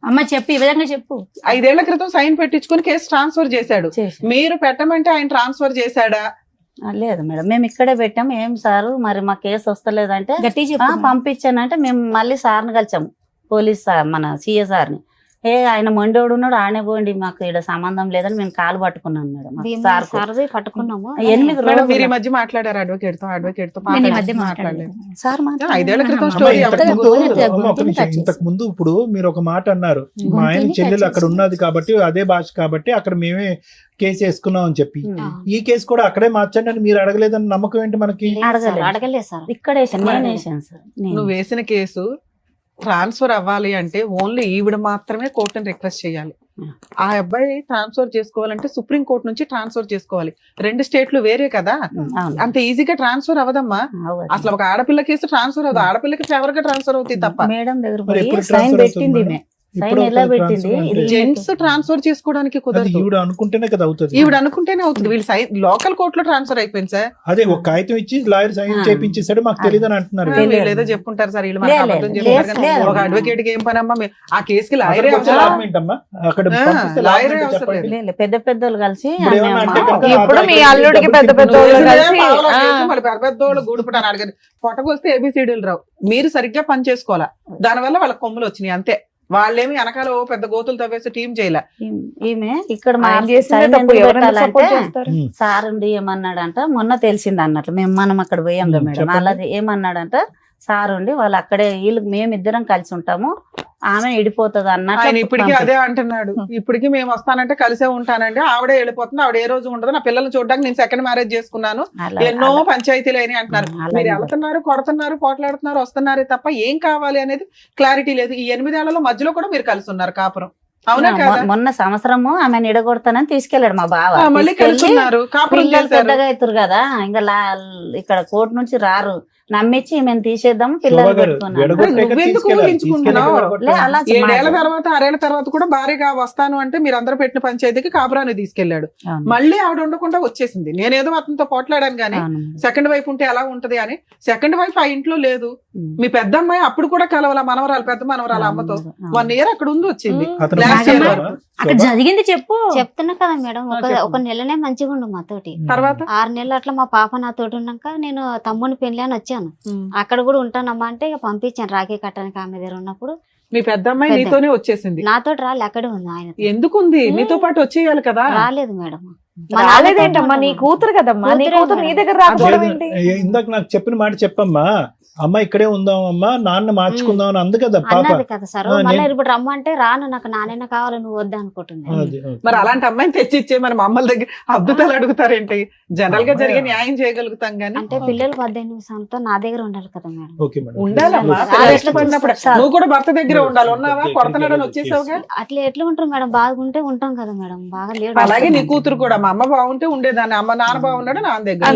అమ్మ చెప్పు, ఈ విధంగా చెప్పు. 5 ఏళ్ల క్రితం సైన్ పెట్టించుకుని కేసు ట్రాన్స్ఫర్ చేశాడు. మీరు పెట్టమంటే ఆయన ట్రాన్స్ఫర్ చేశాడా? లేదు మేడం, మేము ఇక్కడే పెట్టాము. ఏం సారు మరి మా కేసు వస్తలేదంటే గట్టిగా చెప్పు. పంపించానంటే మేము మళ్ళీ సార్ని కలిసాము, పోలీస్ సార్, మన సిఏ సార్ని. ఆయన మొండోడు ఉన్నాడు, ఆడనే పోండి, మాకు ఇక్కడ సంబంధం లేదని మేము కాలు పట్టుకున్నాం మేడం. సార్ది పట్టుకున్నాము. 8 మేడం, రోజులు మీరు ఈ మధ్య మాట్లాడారు అడ్వకేట్ తో? అడ్వకేట్ తో నేను ఈ మధ్య మాట్లాడలేదు. సార్ 5 ఏళ్ల క్రితం స్టోరీ. ఇంతకు ముందు ఇప్పుడు మీరు ఒక మాట అన్నారు, మా ఆయన చెల్లెలు అక్కడ ఉన్నది కాబట్టి అదే భాష కాబట్టి అక్కడ మేమే కేసు వేసుకున్నాం అని చెప్పి, ఈ కేసు కూడా అక్కడే మార్చండి అని మీరు అడగలేదని నమ్మకం ఏంటి మనకి? అడగలేదు సార్. ఇక్కడ వేసాను, నేను వేసాను సార్. నువ్వు వేసిన కేసు ట్రాన్స్ఫర్ అవ్వాలి అంటే ఓన్లీ ఈవిడ మాత్రమే కోర్టుని రిక్వెస్ట్ చేయాలి. ఆ అబ్బాయి ట్రాన్స్ఫర్ చేసుకోవాలంటే సుప్రీం కోర్టు నుంచి ట్రాన్స్ఫర్ చేసుకోవాలి. 2 స్టేట్లు వేరే కదా, అంత ఈజీగా ట్రాన్స్ఫర్ అవ్వదమ్మా. అసలు ఒక ఆడపిల్ల కేసు ట్రాన్స్ఫర్ అవ్వదు, ఆడపిల్లకి ఫేవర్ గా ట్రాన్స్ఫర్ అవుతుంది తప్ప. మేడం దగ్గర మరి పోయి ఎప్పుడు సైన్ transfer పెట్టింది అవుతుంది? సైన్ ఎలా పెట్టింది ఇది జెంట్స్ ట్రాన్స్ఫర్ చేసుకోవడానికి అది కుదరదు. ఈవిడ అనుకుంటేనే కదా అవుతుంది. ఈవిడ అనుకుంటేనే అవుతుంది. వీళ్ళు లోకల్ కోర్టులో ట్రాన్స్ఫర్ అయిపోయింది సార్. అదే ఒక కాగితం ఇచ్చి లాయర్ సైన్ చేపించేసాడు, మాకు తెలియదు అని అంటున్నారు. వీళ్ళు ఏదో చెప్పుకుంటారు సార్, వీళ్ళు మనకు అబద్ధం చెప్తారు కానీ లేదు. ఒక అడ్వకేట్ కి ఏం పని అమ్మా? ఆ కేసుకి లాయరే అక్కడికి వచ్చే అవసరం. లాభం ఏంటమ్మా? అక్కడ పంపిస్తే లాభం లాయరే ఏంటో అవసరం చెప్పండి. లే, పెద్ద పెద్దోళ్ళు కలిసి ఇప్పుడు ఏమన్నా అంటే ఆమె కనుక ఇప్పుడు మీ అతనికి అల్లుడికి డబ్బులు పెద్ద పెద్ద తిప్పి వాళ్ళు కేసులే కలిసి, పావలా ఆ. కేసు, మళ్ళీ పెద్దోళ్ళు గూడుపుటాను అడగదు. పొట్టకొస్తే ఏబిసిడీలు రావు. మీరు సరిగ్గా పని చేసుకోవాలా, దానివల్ల వాళ్ళ కొమ్ములు వచ్చినాయి అంతే. వాళ్ళేమి వెనకాల ఓ పెద్ద గోతులు తవ్వేసి టీం చేయలే. ఈమె ఇక్కడ ఆయన చేసిందే సైన్ తప్పు, ఎందుకు ఎవరైనా పెట్టాలంటే సపోర్ట్ చేస్తారు. ఉమ్. సార్ ఉండి ఏమన్నాడంట, మొన్న తెలిసింది అన్నట్లు మనం అక్కడ పోయాం కదా మేడం. చెప్పండి. అలా ఏమన్నాడంట, సార్ ఉండి వాళ్ళు అక్కడే వీళ్ళు మేమిద్దరం కలిసి ఉంటాము, ఆమె ఇడిపోతుంది ఆయన అన్నట్లు ఇప్పటికీ అదే అంటున్నాడు. ఇప్పటికీ మేము వస్తానంటే కలిసే ఉంటానండి, ఆవిడే వెళ్ళిపోతుంది, ఆవిడ ఏ రోజు ఉండదు, నా పిల్లల్ని చూడడానికి నేను సెకండ్ మ్యారేజ్ చేసుకున్నాను, అలా- ఎన్నో అలా- పంచాయతీలు అయినాయి అంటున్నారు. అలా మీరు ఉండదు. వెళ్తున్నారు, కొడుతున్నారు, పోట్లాడుతున్నారు, వస్తున్నారే తప్ప ఏం కావాలి అనేది క్లారిటీ లేదు. ఈ 8 ఏళ్లలో మధ్యలో కూడా మీరు కలిసి ఉన్నారు కాపురం, అవునా కదా? మొన్న సంవత్సరము ఆమెను ఇడగొడతానని తీసుకెళ్లాడు మా బావ. మళ్ళీ తీసుకెళ్ళి కలిసి ఉన్నారు, కాపురం పిల్లలు చేశారు. పెద్దగా అవుతారు కదా, ఇంకా ఇక్కడ కోర్టు నుంచి రారు, నమ్మించి మేము తీసేద్దాం శోభా పిల్లలు గారు, పెట్టుకున్నాను. విడగొట్టాక నువ్వెందుకు తీసుకెళ్ళాలి. ఊహించుకుంటున్నావు? తీసుకెళ్ళి లే, అలా 7 ఏళ్ల తర్వాత 6 ఏళ్ల తర్వాత కూడా భారీగా వస్తాను అంటే మీరు అందరూ పెట్టిన పంచాయతీకి కాపురాన్ని తీసుకెళ్లాడు. అవును. మళ్ళీ ఆవిడ ఉండకుండా వచ్చేసింది. నేనేదో అతనితో పోట్లాడాను గానీ అవును. సెకండ్ వైఫ్ ఉంటే ఎలా ఉంటది అని. సెకండ్ వైఫ్ ఆ ఇంట్లో లేదు. ఉమ్. మీ పెద్ద అమ్మాయి అప్పుడు కూడా కలవాల, మనవరాలు, పెద్ద మనవరాలు అమ్మతో అవును. 1 ఇయర్ అక్కడ ఉంది, వచ్చింది. అతను Last year తీసుకెళ్ళారా? అక్కడ జరిగింది చెప్పు. చెప్తున్నా కదా మేడం, చెప్పు. ఒక నెలనే మంచిగా ఉండు మాతోటి. తర్వాత 6 నెలలు అట్లా మా పాప నాతోటి ఉన్నాక నేను తమ్ముని పెళ్లి అని వచ్చాను. అక్కడ కూడా ఉంటానమ్మా అంటే ఇక పంపించాను రాఖీ కట్టడానికి ఆమె దగ్గర ఉన్నప్పుడు. మీ పెద్ద అమ్మాయి పెద్ద. నీతోనే వచ్చేసింది. నాతోటి రాలే, అక్కడే ఉంది ఆయన. ఎందుకుంది? నీతో పాటు వచ్చేయాలి కదా. రాలేదు మేడం. రాలేదేంటమ్మా, నీ కూతురు కదమ్మా, నీ కూతురే కూతురు నీ మేడం. దగ్గర రాకపోవడం ఏంటి? ఇందాక నాకు చెప్పిన మాట చెప్పమ్మా, అమ్మ ఇక్కడే ఉందాం అమ్మా, నాన్న మార్చుకుందాం అని అందు కదా పాప. అన్నది కదా సార్. ఆ, మళ్ళీ నేను- ఇప్పుడు రమ్మంటే రాను, నాకు నాన్న కావాలి, నువ్వు వద్దా అనుకుంటున్నా. అది, అది. మరి అలాంటి అమ్మాయిని తెచ్చిచ్చే మన అమ్మల దగ్గర అద్భుతాలు అడుగుతారేంటి? జనరల్ గా జరిగే న్యాయం చేయగలుగుతాం గానీ. అంటే పిల్లలు 18 సంవత్సరాలతో నా దగ్గర ఉండాలి కదా మేడం. Okay madam. ఉండాలమ్మా, ఆ, పిల్లలు ఎట్లా ఇష్టపడినప్పుడు చూస్తారు? నువ్వు కూడా భర్త దగ్గర ఉండాలి. ఉన్నావా? కొడతనాడని వచ్చేసావుగా. అట్లా ఎట్లా ఉంటారు మేడం? బాగుంటే ఉంటాం కదా మేడం, బాగా లేడు. అలాగే నీ కూతురు కూడా, మా అమ్మ బాగుంటే ఉండేదాన్ని, అమ్మ నాన్న బాగున్నాడు నాన్న దగ్గర.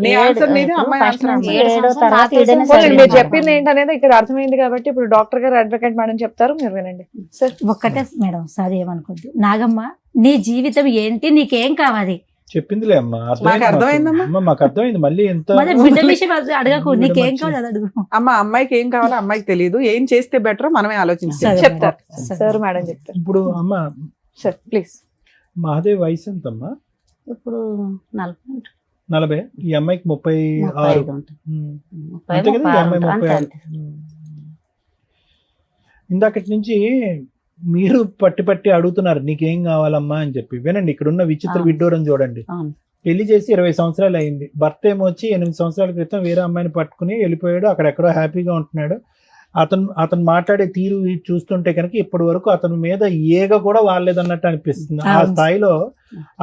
నీ ఆన్సర్ నీది, అమ్మాయి ఆన్సర్ అమ్మాయి. 7 సంవత్సరాలు తర్వాత నాకు ఈడనే తెలిసిన పోనీ, మీరు సరే. చెప్పింది ఏంటనేది ఇక్కడ అర్థమైంది కాబట్టి ఇప్పుడు డాక్టర్ గారు, అడ్వకేట్ మేడం చెప్తారు, మీరు వినండి సార్. ఒక్కటే మేడం, సార్ ఏమనుకోద్దు. నాగమ్మ, నీ జీవితం ఏంటి, నీకేం కావాలి? చెప్పిందిలే అమ్మా, మాకు అర్థమైందమ్మా. అమ్మా, మాకు అర్థమైంది. మళ్ళీ ఎంత మరి బిడ్డ విషయం అడగకు, నీకేం కావాలి అది అడుగు. అమ్మ, అమ్మాయికి ఏం కావాలో అమ్మాయికి తెలియదు. ఏం చేస్తే బెటర్ మనమే ఆలోచించాలి. సరే చెప్తారు మేడం. సార్, మేడం చెప్తారు ఇప్పుడు అమ్మ సార్, ప్లీజ్. మహాదేవ్ వయసు ఎంతమ్మా? ఇప్పుడు 40 40. ఈ అమ్మాయికి 36. 35 ఉంటుంది. ఉమ్. 30, అంతే కదా, ఈ అమ్మాయి 36 36. అంతే. ఇందాకటి నుంచి మీరు పట్టి అడుగుతున్నారు నీకేం కావాలమ్మా అని చెప్పి. వినండి, ఇక్కడ ఉన్న విచిత్ర అవును. విడ్డూరం చూడండి. అవును. పెళ్లి చేసి 20 సంవత్సరాలు అయింది. భర్త ఏమో వచ్చి 8 సంవత్సరాల క్రితం వేరే అమ్మాయిని పట్టుకుని వెళ్ళిపోయాడు, అక్కడెక్కడో హ్యాపీగా ఉంటున్నాడు. అతను మాట్లాడే తీరు చూస్తుంటే కనుక ఇప్పటి వరకు అతని మీద ఏగ కూడా వాలేదన్నట్టు అనిపిస్తుంది. ఆ అవును. స్థాయిలో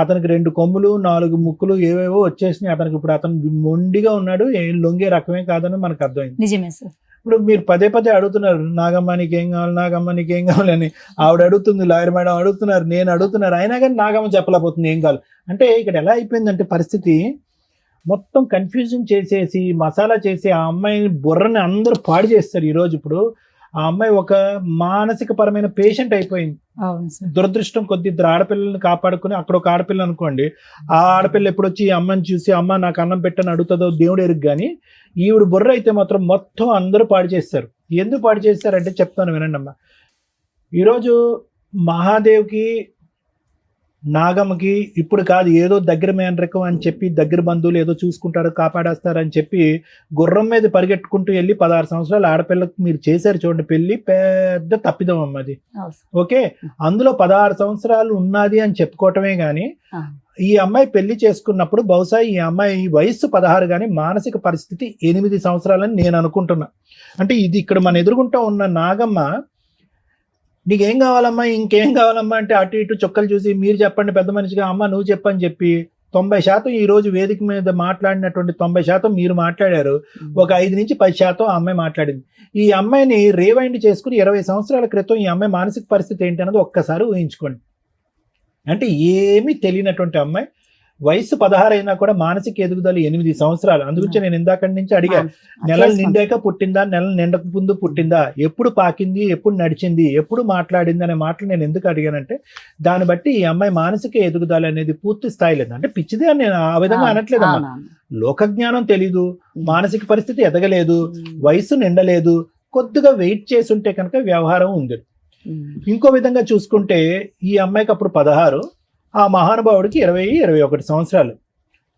అతనికి 2 కొమ్ములు 4 ముక్కులు ఏవేవో వచ్చేసినాయి అతనికి. ఇప్పుడు అతను మొండిగా ఉన్నాడు, ఏం లొంగే రకమే కాదని మనకు అర్థమైంది. నిజమే సార్. ఇప్పుడు మీరు పదే అడుగుతున్నారు నాగమ్మ నీకేం కావాలి, నాగమ్మ నీకేం కావాలి అని. ఆవిడ అడుగుతుంది, లాయర్ మేడం అడుగుతున్నారు, నేను అడుగుతున్నారు, అయినా కానీ నాగమ్మ చెప్పలేకపోతుంది ఏం కావాలి. అంటే ఇక్కడ ఎలా అయిపోయిందంటే పరిస్థితి మొత్తం కన్ఫ్యూజన్ చేసేసి మసాలా చేసి ఆ అమ్మాయిని బుర్రని అందరూ పాడు చేస్తారు ఈరోజు. ఇప్పుడు ఆ అమ్మాయి ఒక మానసిక పరమైన పేషెంట్ అయిపోయింది. అవును సార్. దురదృష్టం కొద్ది 2 ఆడపిల్లల్ని కాపాడుకుని, అక్కడ ఒక ఆడపిల్ల అనుకోండి, ఆ ఆడపిల్ల ఎప్పుడు వచ్చి ఈ అమ్మని చూసి అమ్మ నాకు అన్నం పెట్టని అడుగుతుందో దేవుడు ఎరుగు. కానీ ఈవిడ బుర్ర అయితే మాత్రం మొత్తం అందరూ పాడు చేస్తారు. ఎందుకు పాడు చేస్తారంటే చెప్తాను వినండి అమ్మ. ఈరోజు మహాదేవ్కి నాగమ్మకి ఇప్పుడు కాదు, ఏదో దగ్గర మేనరకం అని చెప్పి దగ్గర బంధువులు ఏదో చూసుకుంటారు కాపాడేస్తారని చెప్పి గుర్రం మీద పరిగెట్టుకుంటూ వెళ్ళి 16 సంవత్సరాల ఆడపిల్లకు మీరు చేశారు చూడండి పెళ్లి. పెద్ద తప్పిదం అమ్మది. ఓకే, అందులో 16 సంవత్సరాలు ఉన్నది అని చెప్పుకోవటమే గాని ఈ అమ్మాయి పెళ్లి చేసుకున్నప్పుడు బహుశా ఈ అమ్మాయి వయస్సు 16 కానీ మానసిక పరిస్థితి 8 సంవత్సరాలని నేను అనుకుంటున్నా. అంటే ఇది ఇక్కడ మన ఎదురుగుంటా ఉన్న నాగమ్మ నీకేం కావాలమ్మా, ఇంకేం కావాలమ్మా అంటే అటు ఇటు చొక్కలు చూసి మీరు చెప్పండి పెద్ద మనిషిగా, అమ్మ నువ్వు చెప్పని చెప్పి 90% ఈ రోజు వేదిక మీద మాట్లాడినటువంటి 90% మీరు మాట్లాడారు. ఒక 5 నుంచి 10% ఆ అమ్మాయి మాట్లాడింది. ఈ అమ్మాయిని రీవైండ్ చేసుకుని 20 సంవత్సరాల క్రితం ఈ అమ్మాయి మానసిక పరిస్థితి ఏంటి అన్నది ఒక్కసారి ఊహించుకోండి. అంటే ఏమీ తెలియనటువంటి అమ్మాయి వయసు 16 అయినా కూడా మానసిక ఎదుగుదల 8 సంవత్సరాలు. అందుగురించి నేను ఇందాక నుంచి అడిగా, నెలలు నిండాక పుట్టిందా, నెలలు నిండక ముందు పుట్టిందా, ఎప్పుడు పాకింది, ఎప్పుడు నడిచింది, ఎప్పుడు మాట్లాడింది అనే మాటలు నేను ఎందుకు అడిగానంటే, దాన్ని బట్టి ఈ అమ్మాయి మానసిక ఎదుగుదల అనేది పూర్తి స్థాయి లేదు. అంటే పిచ్చిదే అని నేను ఆ విధంగా అనట్లేదమ్మా. లోక జ్ఞానం తెలీదు, మానసిక పరిస్థితి ఎదగలేదు, వయసు నిండలేదు, కొద్దిగా వెయిట్ చేసి ఉంటే కనుక వ్యవహారం ఉంది. ఇంకో విధంగా చూసుకుంటే ఈ అమ్మాయికి అప్పుడు 16, ఆ మహానుభావుడికి 20-21 సంవత్సరాలు.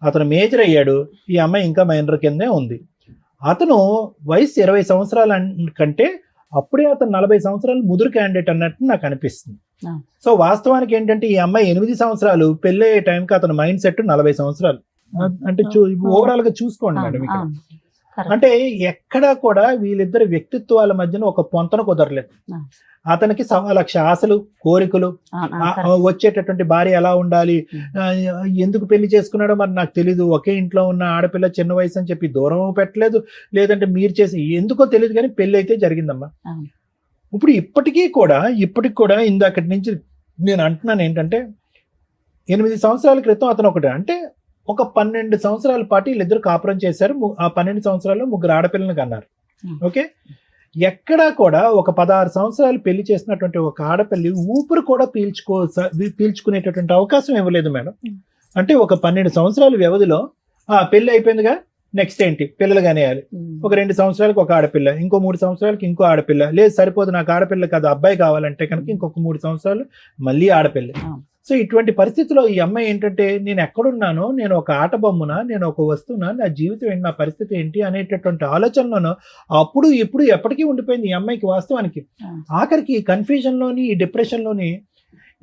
అతను మేజర్ అయ్యాడు, ఈ అమ్మాయి ఇంకా మైనర్ కిందే ఉంది. అతను వయసు 20 సంవత్సరాల కంటే అప్పుడే అతను 40 సంవత్సరాలు ముదురు క్యాండిడేట్ అన్నట్టు నాకు అనిపిస్తుంది. సో వాస్తవానికి ఏంటంటే ఈ అమ్మాయి 8 సంవత్సరాలు, పెళ్ళి అయ్యే టైంకి అతను మైండ్ సెట్ 40 సంవత్సరాలు. అంటే ఓవరాల్ గా చూసుకోండి మేడం ఇక్కడ. అంటే ఎక్కడా కూడా వీళ్ళిద్దరి వ్యక్తిత్వాల మధ్యన ఒక పొంతన కుదరలేదు. అతనికి 1,00,000 ఆశలు, కోరికలు, వచ్చేటటువంటి భార్య ఎలా ఉండాలి, ఎందుకు పెళ్లి చేసుకున్నాడో మరి నాకు తెలీదు. ఒకే ఇంట్లో ఉన్న ఆడపిల్ల చిన్న వయసు అని చెప్పి దూరం పెట్టలేదు, లేదంటే మీరు చేసి ఎందుకో తెలియదు, కానీ పెళ్లి అయితే జరిగిందమ్మా. ఇప్పుడు ఇప్పటికీ కూడా ఇందాకటి నుంచి నేను అంటున్నాను ఏంటంటే, 8 సంవత్సరాల క్రితం అతను ఒకటే, అంటే ఒక 12 సంవత్సరాల పాటు వీళ్ళిద్దరు కాపురం చేశారు. ఆ 12 సంవత్సరాల్లో 3 ఆడపిల్లలను కన్నారు. ఓకే, ఎక్కడా కూడా ఒక 16 సంవత్సరాలు పెళ్లి చేసినటువంటి ఒక ఆడపిల్లి ఊపిరి కూడా పీల్చుకునేటటువంటి అవకాశం ఇవ్వలేదు మేడం. అంటే ఒక 12 సంవత్సరాల వ్యవధిలో పెళ్లి అయిపోయిందిగా, నెక్స్ట్ ఏంటి, పిల్లలు కానియాలి. ఒక 2 సంవత్సరాలకు ఒక ఆడపిల్ల, ఇంకో 3 సంవత్సరాలకి ఇంకో ఆడపిల్ల, లేదు సరిపోదు నాకు ఆడపిల్ల కాదు అబ్బాయి కావాలంటే కనుక ఇంకొక 3 సంవత్సరాలు మళ్ళీ ఆడపిల్ల. సో ఇటువంటి పరిస్థితిలో ఈ అమ్మాయి ఏంటంటే, నేను ఎక్కడున్నానో, నేను ఒక ఆట బొమ్మనా, నేను ఒక వస్తువునా, నా జీవితం ఏంటి, నా పరిస్థితి ఏంటి అనేటటువంటి ఆలోచనలోనో అప్పుడు ఇప్పుడు ఎప్పటికీ ఉండిపోయింది ఈ అమ్మాయికి. వాస్తవానికి ఆఖరికి ఈ కన్ఫ్యూజన్లోని, ఈ డిప్రెషన్లోని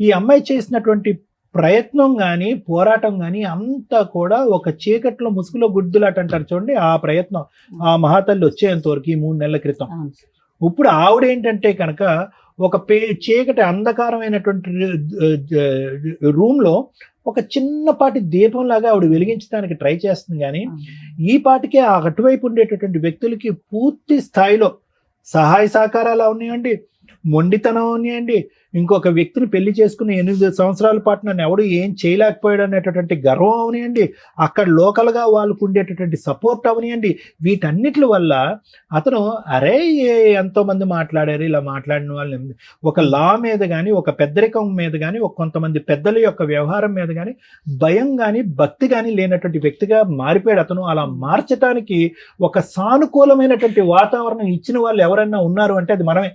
ఈ అమ్మాయి చేసినటువంటి ప్రయత్నం కానీ, పోరాటం కానీ అంతా కూడా ఒక చీకట్లో ముసుగులో గుడ్దులాట అంటారు చూడండి, ఆ ప్రయత్నం ఆ మహాతల్లి వచ్చేంత వరకు ఈ 3 నెలల క్రితం. ఇప్పుడు ఆవిడ ఏంటంటే కనుక ఒక చీకటి అంధకారమైనటువంటి రూమ్లో ఒక చిన్నపాటి దీపంలాగా ఆవిడ వెలిగించడానికి ట్రై చేస్తుంది. కానీ ఈ పాటికే ఆ అటువైపు ఉండేటటువంటి వ్యక్తులకి పూర్తి స్థాయిలో సహాయ సహకారాలు ఉన్నాయండి, మొండితనం ఉన్నాయండి, ఇంకొక వ్యక్తిని పెళ్లి చేసుకుని 8 సంవత్సరాల పాటు నన్ను ఎవడు ఏం చేయలేకపోయాడు అనేటటువంటి గర్వం అవనియండి, అక్కడ లోకల్గా వాళ్ళకు ఉండేటటువంటి సపోర్ట్ అవనియండి. వీటన్నిటి వల్ల అతను అరే ఎంతో మంది మాట్లాడారు, ఇలా మాట్లాడిన వాళ్ళని ఒక లా మీద కానీ, ఒక పెద్దరికం మీద కానీ, ఒక కొంతమంది పెద్దల యొక్క వ్యవహారం మీద కానీ భయం కానీ భక్తి కానీ లేనటువంటి వ్యక్తిగా మారిపోయాడు అతను. అలా మార్చడానికి ఒక సానుకూలమైనటువంటి వాతావరణం ఇచ్చిన వాళ్ళు ఎవరైనా ఉన్నారు అంటే అది మనమే.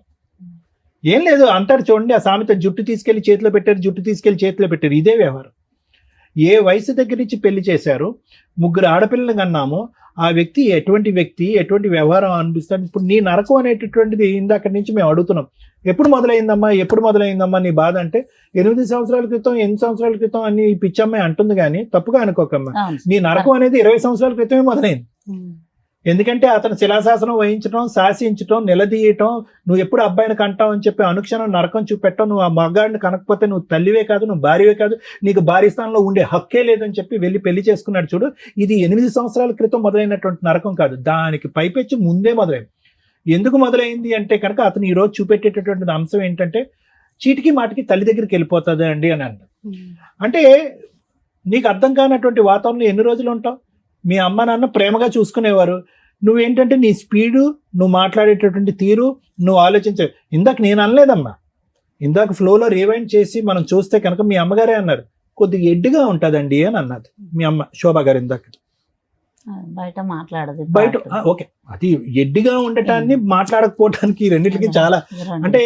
ఏం లేదు అంటారు చూడండి, ఆ సామెత, జుట్టు తీసుకెళ్లి చేతిలో పెట్టారు. ఇదే వ్యవహారం. ఏ వయసు దగ్గర నుంచి పెళ్లి చేశారు, 3 ఆడపిల్లలను కన్నాము, ఆ వ్యక్తి ఎటువంటి వ్యవహారం అనిపిస్తాడు. ఇప్పుడు నీ నరకం అనేటటువంటిది ఇందాక నుంచి మేము అడుగుతున్నాం, ఎప్పుడు మొదలైందమ్మా నీ బాధ అంటే 8 సంవత్సరాల క్రితం 8 సంవత్సరాల క్రితం అని పిచ్చమ్మాయి అంటుంది. కానీ తప్పుగా అనుకోకమ్మా, నీ నరకం అనేది 20 సంవత్సరాల క్రితమే మొదలైంది. ఎందుకంటే అతను శిలాశాసనం వహించడం, శాసించడం, నిలదీయటం, నువ్వు ఎప్పుడు అబ్బాయిని కంటావు అని చెప్పి అనుక్షణం నరకం చూపెట్టడం, నువ్వు ఆ మగాడిని కనకపోతే నువ్వు తల్లివే కాదు, నువ్వు భార్యవే కాదు, నీకు భార్య స్థానంలో ఉండే హక్కే లేదని చెప్పి వెళ్ళి పెళ్లి చేసుకున్నాడు చూడు. ఇది 8 సంవత్సరాల క్రితం మొదలైనటువంటి నరకం కాదు, దానికి పైపెచ్చి ముందే మొదలైంది. ఎందుకు మొదలైంది అంటే కనుక అతను ఈరోజు చూపెట్టేటటువంటి అంశం ఏంటంటే, చీటికి మాటికి తల్లి దగ్గరికి వెళ్ళిపోతుంది అండి అని అన్నాడు. అంటే నీకు అర్థం కానటువంటి వాతావరణంలో ఎన్ని రోజులు ఉంటావు? మీ అమ్మ నాన్న ప్రేమగా చూసుకునేవారు, నువ్వేంటంటే నీ స్పీడు, నువ్వు మాట్లాడేటటువంటి తీరు, నువ్వు ఆలోచించే. ఇందాక నేను అనలేదమ్మా, ఇందాక ఫ్లోలో రివైండ్ చేసి మనం చూస్తే కనుక మీ అమ్మగారే అన్నారు, కొద్దిగా ఎడ్డుగా ఉంటుందండి అని అన్నది మీ అమ్మ శోభా గారు ఇందాక. బయట మాట్లాడదు, బయట ఓకే, అది ఎడ్డిగా ఉండటాన్ని మాట్లాడకపోవటానికి రెండింటికి చాలా, అంటే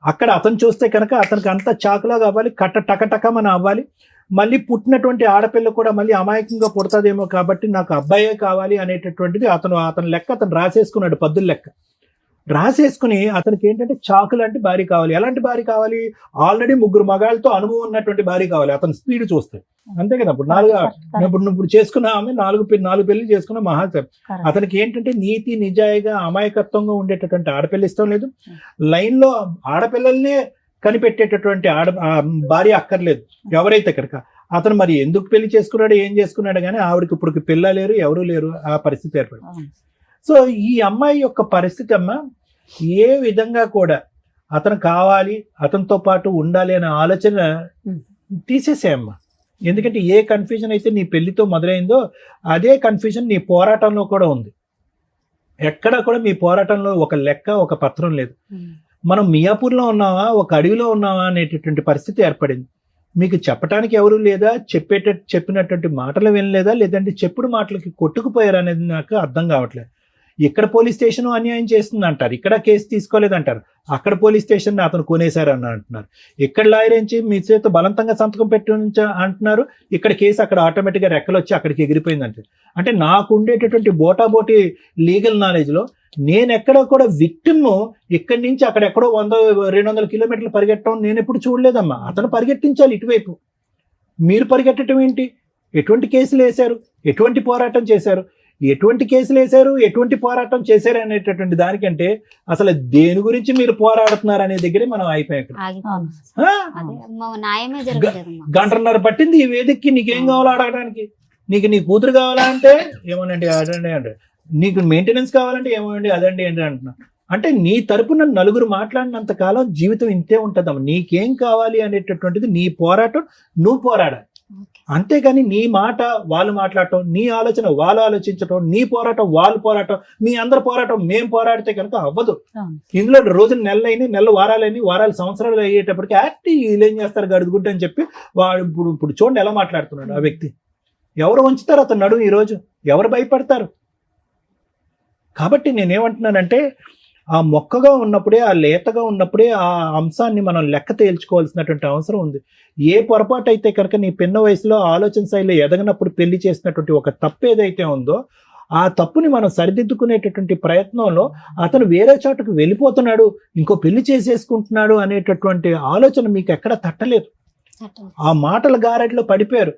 అక్కడ అతను చూస్తే కనుక అతనికి అంత చాకులా కావాలి, టకటకమని అవ్వాలి. మళ్ళీ పుట్టినటువంటి ఆడపిల్ల కూడా మళ్ళీ అమాయకంగా పుడతాదేమో కాబట్టి నాకు అబ్బాయే కావాలి అనేటటువంటిది అతను లెక్క అతను రాసేసుకున్నాడు, పద్దుల లెక్క రాసేసుకుని అతనికి ఏంటంటే చాకు లాంటి భార్య కావాలి. ఎలాంటి భార్య కావాలి? ఆల్రెడీ 3 మగాళ్ళతో అనుభవం ఉన్నటువంటి భార్య కావాలి అతని స్పీడ్ చూస్తే. అంతే కదా, ఇప్పుడు చేసుకున్న ఆమె 4 పెళ్లి చేసుకున్న మహాత్మ. అతనికి ఏంటంటే నీతి నిజాయిగా అమాయకత్వంగా ఉండేటటువంటి ఆడపిల్ల ఇష్టం లేదు, లైన్ లో ఆడపిల్లల్నే కనిపెట్టేటటువంటి భార్య అక్కర్లేదు ఎవరైతే కనుక. అతను మరి ఎందుకు పెళ్లి చేసుకున్నాడు, ఏం చేసుకున్నాడు కానీ ఆవిడకి ఇప్పుడు పిల్ల లేరు, ఎవరూ లేరు, ఆ పరిస్థితి ఏర్పడింది. సో ఈ అమ్మాయి యొక్క పరిస్థితి అమ్మ ఏ విధంగా కూడా అతను కావాలి, అతనితో పాటు ఉండాలి అనే ఆలోచన తీసేసేయమ్మా. ఎందుకంటే ఏ కన్ఫ్యూజన్ అయితే నీ పెళ్లితో మొదలైందో అదే కన్ఫ్యూజన్ నీ పోరాటంలో కూడా ఉంది. ఎక్కడా కూడా మీ పోరాటంలో ఒక లెక్క, ఒక పత్రం లేదు. మనం మియాపూర్లో ఉన్నావా, ఒక అడవిలో ఉన్నావా అనేటటువంటి పరిస్థితి ఏర్పడింది. మీకు చెప్పడానికి ఎవరు లేదా, చెప్పినటువంటి మాటలు వినలేదా, లేదంటే చెప్పుడు మాటలకి కొట్టుకుపోయారు అనేది నాకు అర్థం కావట్లేదు. ఇక్కడ పోలీస్ స్టేషన్ అన్యాయం చేస్తుంది అంటారు, ఇక్కడ కేసు తీసుకోలేదంటారు, అక్కడ పోలీస్ స్టేషన్ అతను కొనేశారు అని అంటున్నారు, ఇక్కడ లాయర్ నుంచి మీ చేత బలవంతంగా సంతకం పెట్టి అంటున్నారు, ఇక్కడ కేసు అక్కడ ఆటోమేటిక్గా రెక్కలు వచ్చి అక్కడికి ఎగిరిపోయింది అంటే నాకు ఉండేటటువంటి బోటాబోటి లీగల్ నాలెడ్జ్లో నేను ఎక్కడో కూడా విక్టిమ్ ఇక్కడి నుంచి అక్కడెక్కడో 100-200 కిలోమీటర్లు పరిగెట్టడం నేను ఎప్పుడు చూడలేదమ్మా. అతను పరిగెట్టించాలి ఇటువైపు, మీరు పరిగెట్టడం ఏంటి? ఎటువంటి కేసులు వేశారు, ఎటువంటి పోరాటం చేశారు, ఎటువంటి కేసులు వేశారు, ఎటువంటి పోరాటం చేశారు అనేటటువంటి దానికంటే అసలు దేని గురించి మీరు పోరాడుతున్నారు అనే దగ్గరే మనం అయిపోయాం. న్యాయమే జరగలేదమ్మా. గంటన్నర పట్టింది ఈ వేదికకి. నీకేం కావాలో అడగడానికి, నీకు నీ కూతురు కావాలా అంటే ఏమోనండి అదండి అంటే, నీకు మెయింటెనెన్స్ కావాలంటే ఏమోనండి అదండి ఏంటి అంటున్నా. అంటే నీ తరపున నలుగురు మాట్లాడినంత కాలం జీవితం ఇంతే ఉంటుందమ్మా. నీకేం కావాలి అనేటటువంటిది నీ పోరాటం నువ్వు పోరాడాలి, అంతేగాని నీ మాట వాళ్ళు మాట్లాడటం, నీ ఆలోచన వాళ్ళు ఆలోచించటం, నీ పోరాటం వాళ్ళు పోరాటం, మీ అందరి పోరాటం మేము పోరాడితే కనుక అవ్వదు. ఇందులో రోజులు నెలలు వారాలు సంవత్సరాలు అయ్యేటప్పటికి వీళ్ళు ఏం చేస్తారు గడుగుడ్డు అని చెప్పి వాడు ఇప్పుడు చూడండి ఎలా మాట్లాడుతున్నాడు ఆ వ్యక్తి. ఎవరు వంచుతారు అతను నడుము ఈరోజు, ఎవరు భయపడతారు? కాబట్టి నేనేమంటున్నానంటే ఆ మొక్కగా ఉన్నప్పుడే, ఆ లేతగా ఉన్నప్పుడే ఆ అంశాన్ని మనం లెక్క తేల్చుకోవాల్సినటువంటి అవసరం ఉంది. ఏ పొరపాటు అయితే కనుక నీ పిన్న వయసులో ఆలోచన శైలిలో ఎదగనప్పుడు పెళ్లి చేసినటువంటి ఒక తప్పు ఏదైతే ఉందో ఆ తప్పుని మనం సరిదిద్దుకునేటటువంటి ప్రయత్నంలో అతను వేరే చోటుకు వెళ్ళిపోతున్నాడు, ఇంకో పెళ్లి చేసేసుకుంటున్నాడు అనేటటువంటి ఆలోచన మీకు ఎక్కడ తట్టలేదు. ఆ మాటల గారడిలో పడిపోయారు.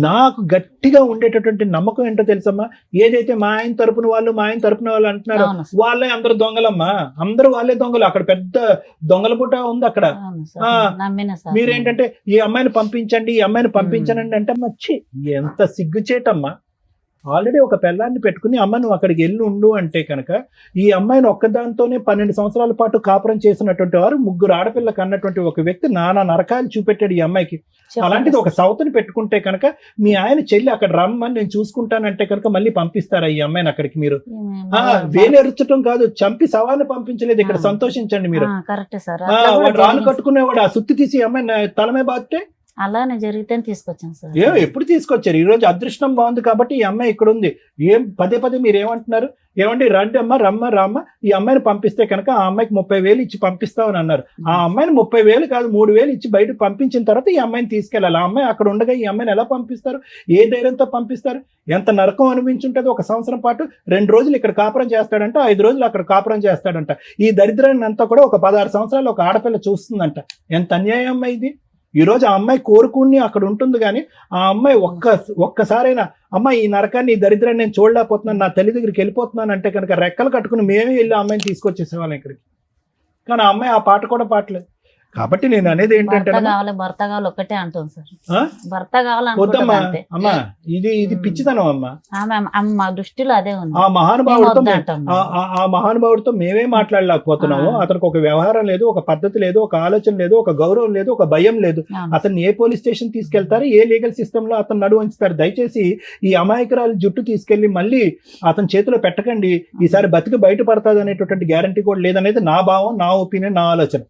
నాకు గట్టిగా ఉండేటటువంటి నమ్మకం ఏంటో తెలుసమ్మా, ఏదైతే మా ఆయన తరపున వాళ్ళు అంటున్నారో వాళ్ళే అందరు దొంగలమ్మా, అందరూ వాళ్ళే దొంగలు. అక్కడ పెద్ద దొంగల పుట్ట ఉంది అక్కడ. మీరేంటంటే ఈ అమ్మాయిని పంపించండి అంటే మచ్చి ఎంత సిగ్గుచేటమ్మా. ఆల్రెడీ ఒక పిల్లాన్ని పెట్టుకుని అమ్మ నువ్వు అక్కడికి వెళ్ళి ఉండు అంటే కనుక ఈ అమ్మాయిని ఒక్కదాంతోనే 12 సంవత్సరాల పాటు కాపురం చేసినటువంటి వారు, 3 ఆడపిల్లకి అన్నటువంటి ఒక వ్యక్తి నానా నరకాలు చూపెట్టాడు ఈ అమ్మాయికి. అలాంటిది ఒక సౌతని పెట్టుకుంటే కనుక మీ ఆయన చెల్లి అక్కడ రమ్మని నేను చూసుకుంటానంటే కనుక మళ్ళీ పంపిస్తారా ఈ అమ్మాయిని అక్కడికి? మీరు వేలెరచడం కాదు, చంపి శవాన్ని పంపించలేదు. ఇక్కడ సంతోషించండి మీరు. వాడు రాళ్ళు కట్టుకునేవాడు ఆ సుత్తి తీసి అమ్మాయిని తలమే బాధితే అలానే జరిగితే తీసుకొచ్చాను సార్. ఎప్పుడు తీసుకొచ్చారు? ఈ రోజు అదృష్టం బాగుంది కాబట్టి ఈ అమ్మాయి ఇక్కడ ఉంది. పదే మీరు ఏమంటున్నారు? ఏమండి రండి అమ్మ రామ్మ ఈ అమ్మాయిని పంపిస్తే కనుక ఆ అమ్మాయికి 30,000 ఇచ్చి పంపిస్తామని అన్నారు. ఆ అమ్మాయిని 30,000 కాదు 3,000 ఇచ్చి బయటకు పంపించిన తర్వాత ఈ అమ్మాయిని తీసుకెళ్ళాలి. ఆ అమ్మాయి అక్కడ ఉండగా ఈ అమ్మాయిని ఎలా పంపిస్తారు? ఏ ధైర్యంతో పంపిస్తారు? ఎంత నరకం అనిపించుంటుంది. 1 సంవత్సరం పాటు 2 రోజులు ఇక్కడ కాపురం చేస్తాడంట, 5 రోజులు అక్కడ కాపురం చేస్తాడంట. ఈ దరిద్రాన్ని అంతా కూడా ఒక 16 సంవత్సరాలు ఒక ఆడపిల్ల చూస్తుందంట. ఎంత అన్యాయం అమ్మాయి ఇది. ఈ రోజు ఆ అమ్మాయి కోరుకుని అక్కడ ఉంటుంది, కానీ ఆ అమ్మాయి ఒక్కసారైనా అమ్మ ఈ నరకాన్ని ఈ దరిద్రాన్ని నేను చూడలేకపోతున్నాను, నా తల్లి దగ్గరికి వెళ్ళిపోతున్నాను అంటే కనుక రెక్కలు కట్టుకుని మేమే వెళ్ళి ఆ అమ్మాయిని తీసుకొచ్చేసేవాళ్ళం ఇక్కడికి. కానీ ఆ అమ్మాయి ఆ పాట కూడా పాటలేదు. కాబట్టి నేను అనేది ఏంటంటే భర్త కావాలి ఒక్కటే అంటుంది సార్. భర్త కావాలమ్మా. అమ్మా ఇది పిచ్చితనం అమ్మా. మా దృష్టిలో అదే ఉంది. ఆ మహానుభావుడితో మేమే మాట్లాడలేకపోతున్నాము. అతనికి ఒక వ్యవహారం లేదు, ఒక పద్ధతి లేదు, ఒక ఆలోచన లేదు, ఒక గౌరవం లేదు, ఒక భయం లేదు. అతన్ని ఏ పోలీస్ స్టేషన్ తీసుకెళ్తారు, ఏ లీగల్ సిస్టమ్ లో అతను నడువు ఉంచుతారు? దయచేసి ఈ అమాయకురాలు జుట్టు తీసుకెళ్లి మళ్ళీ అతని చేతిలో పెట్టకండి. ఈసారి బతికి బయటపడతాది అనేటటువంటి గ్యారంటీ కూడా లేదనేది నా భావం, నా ఒపీనియన్, నా ఆలోచన.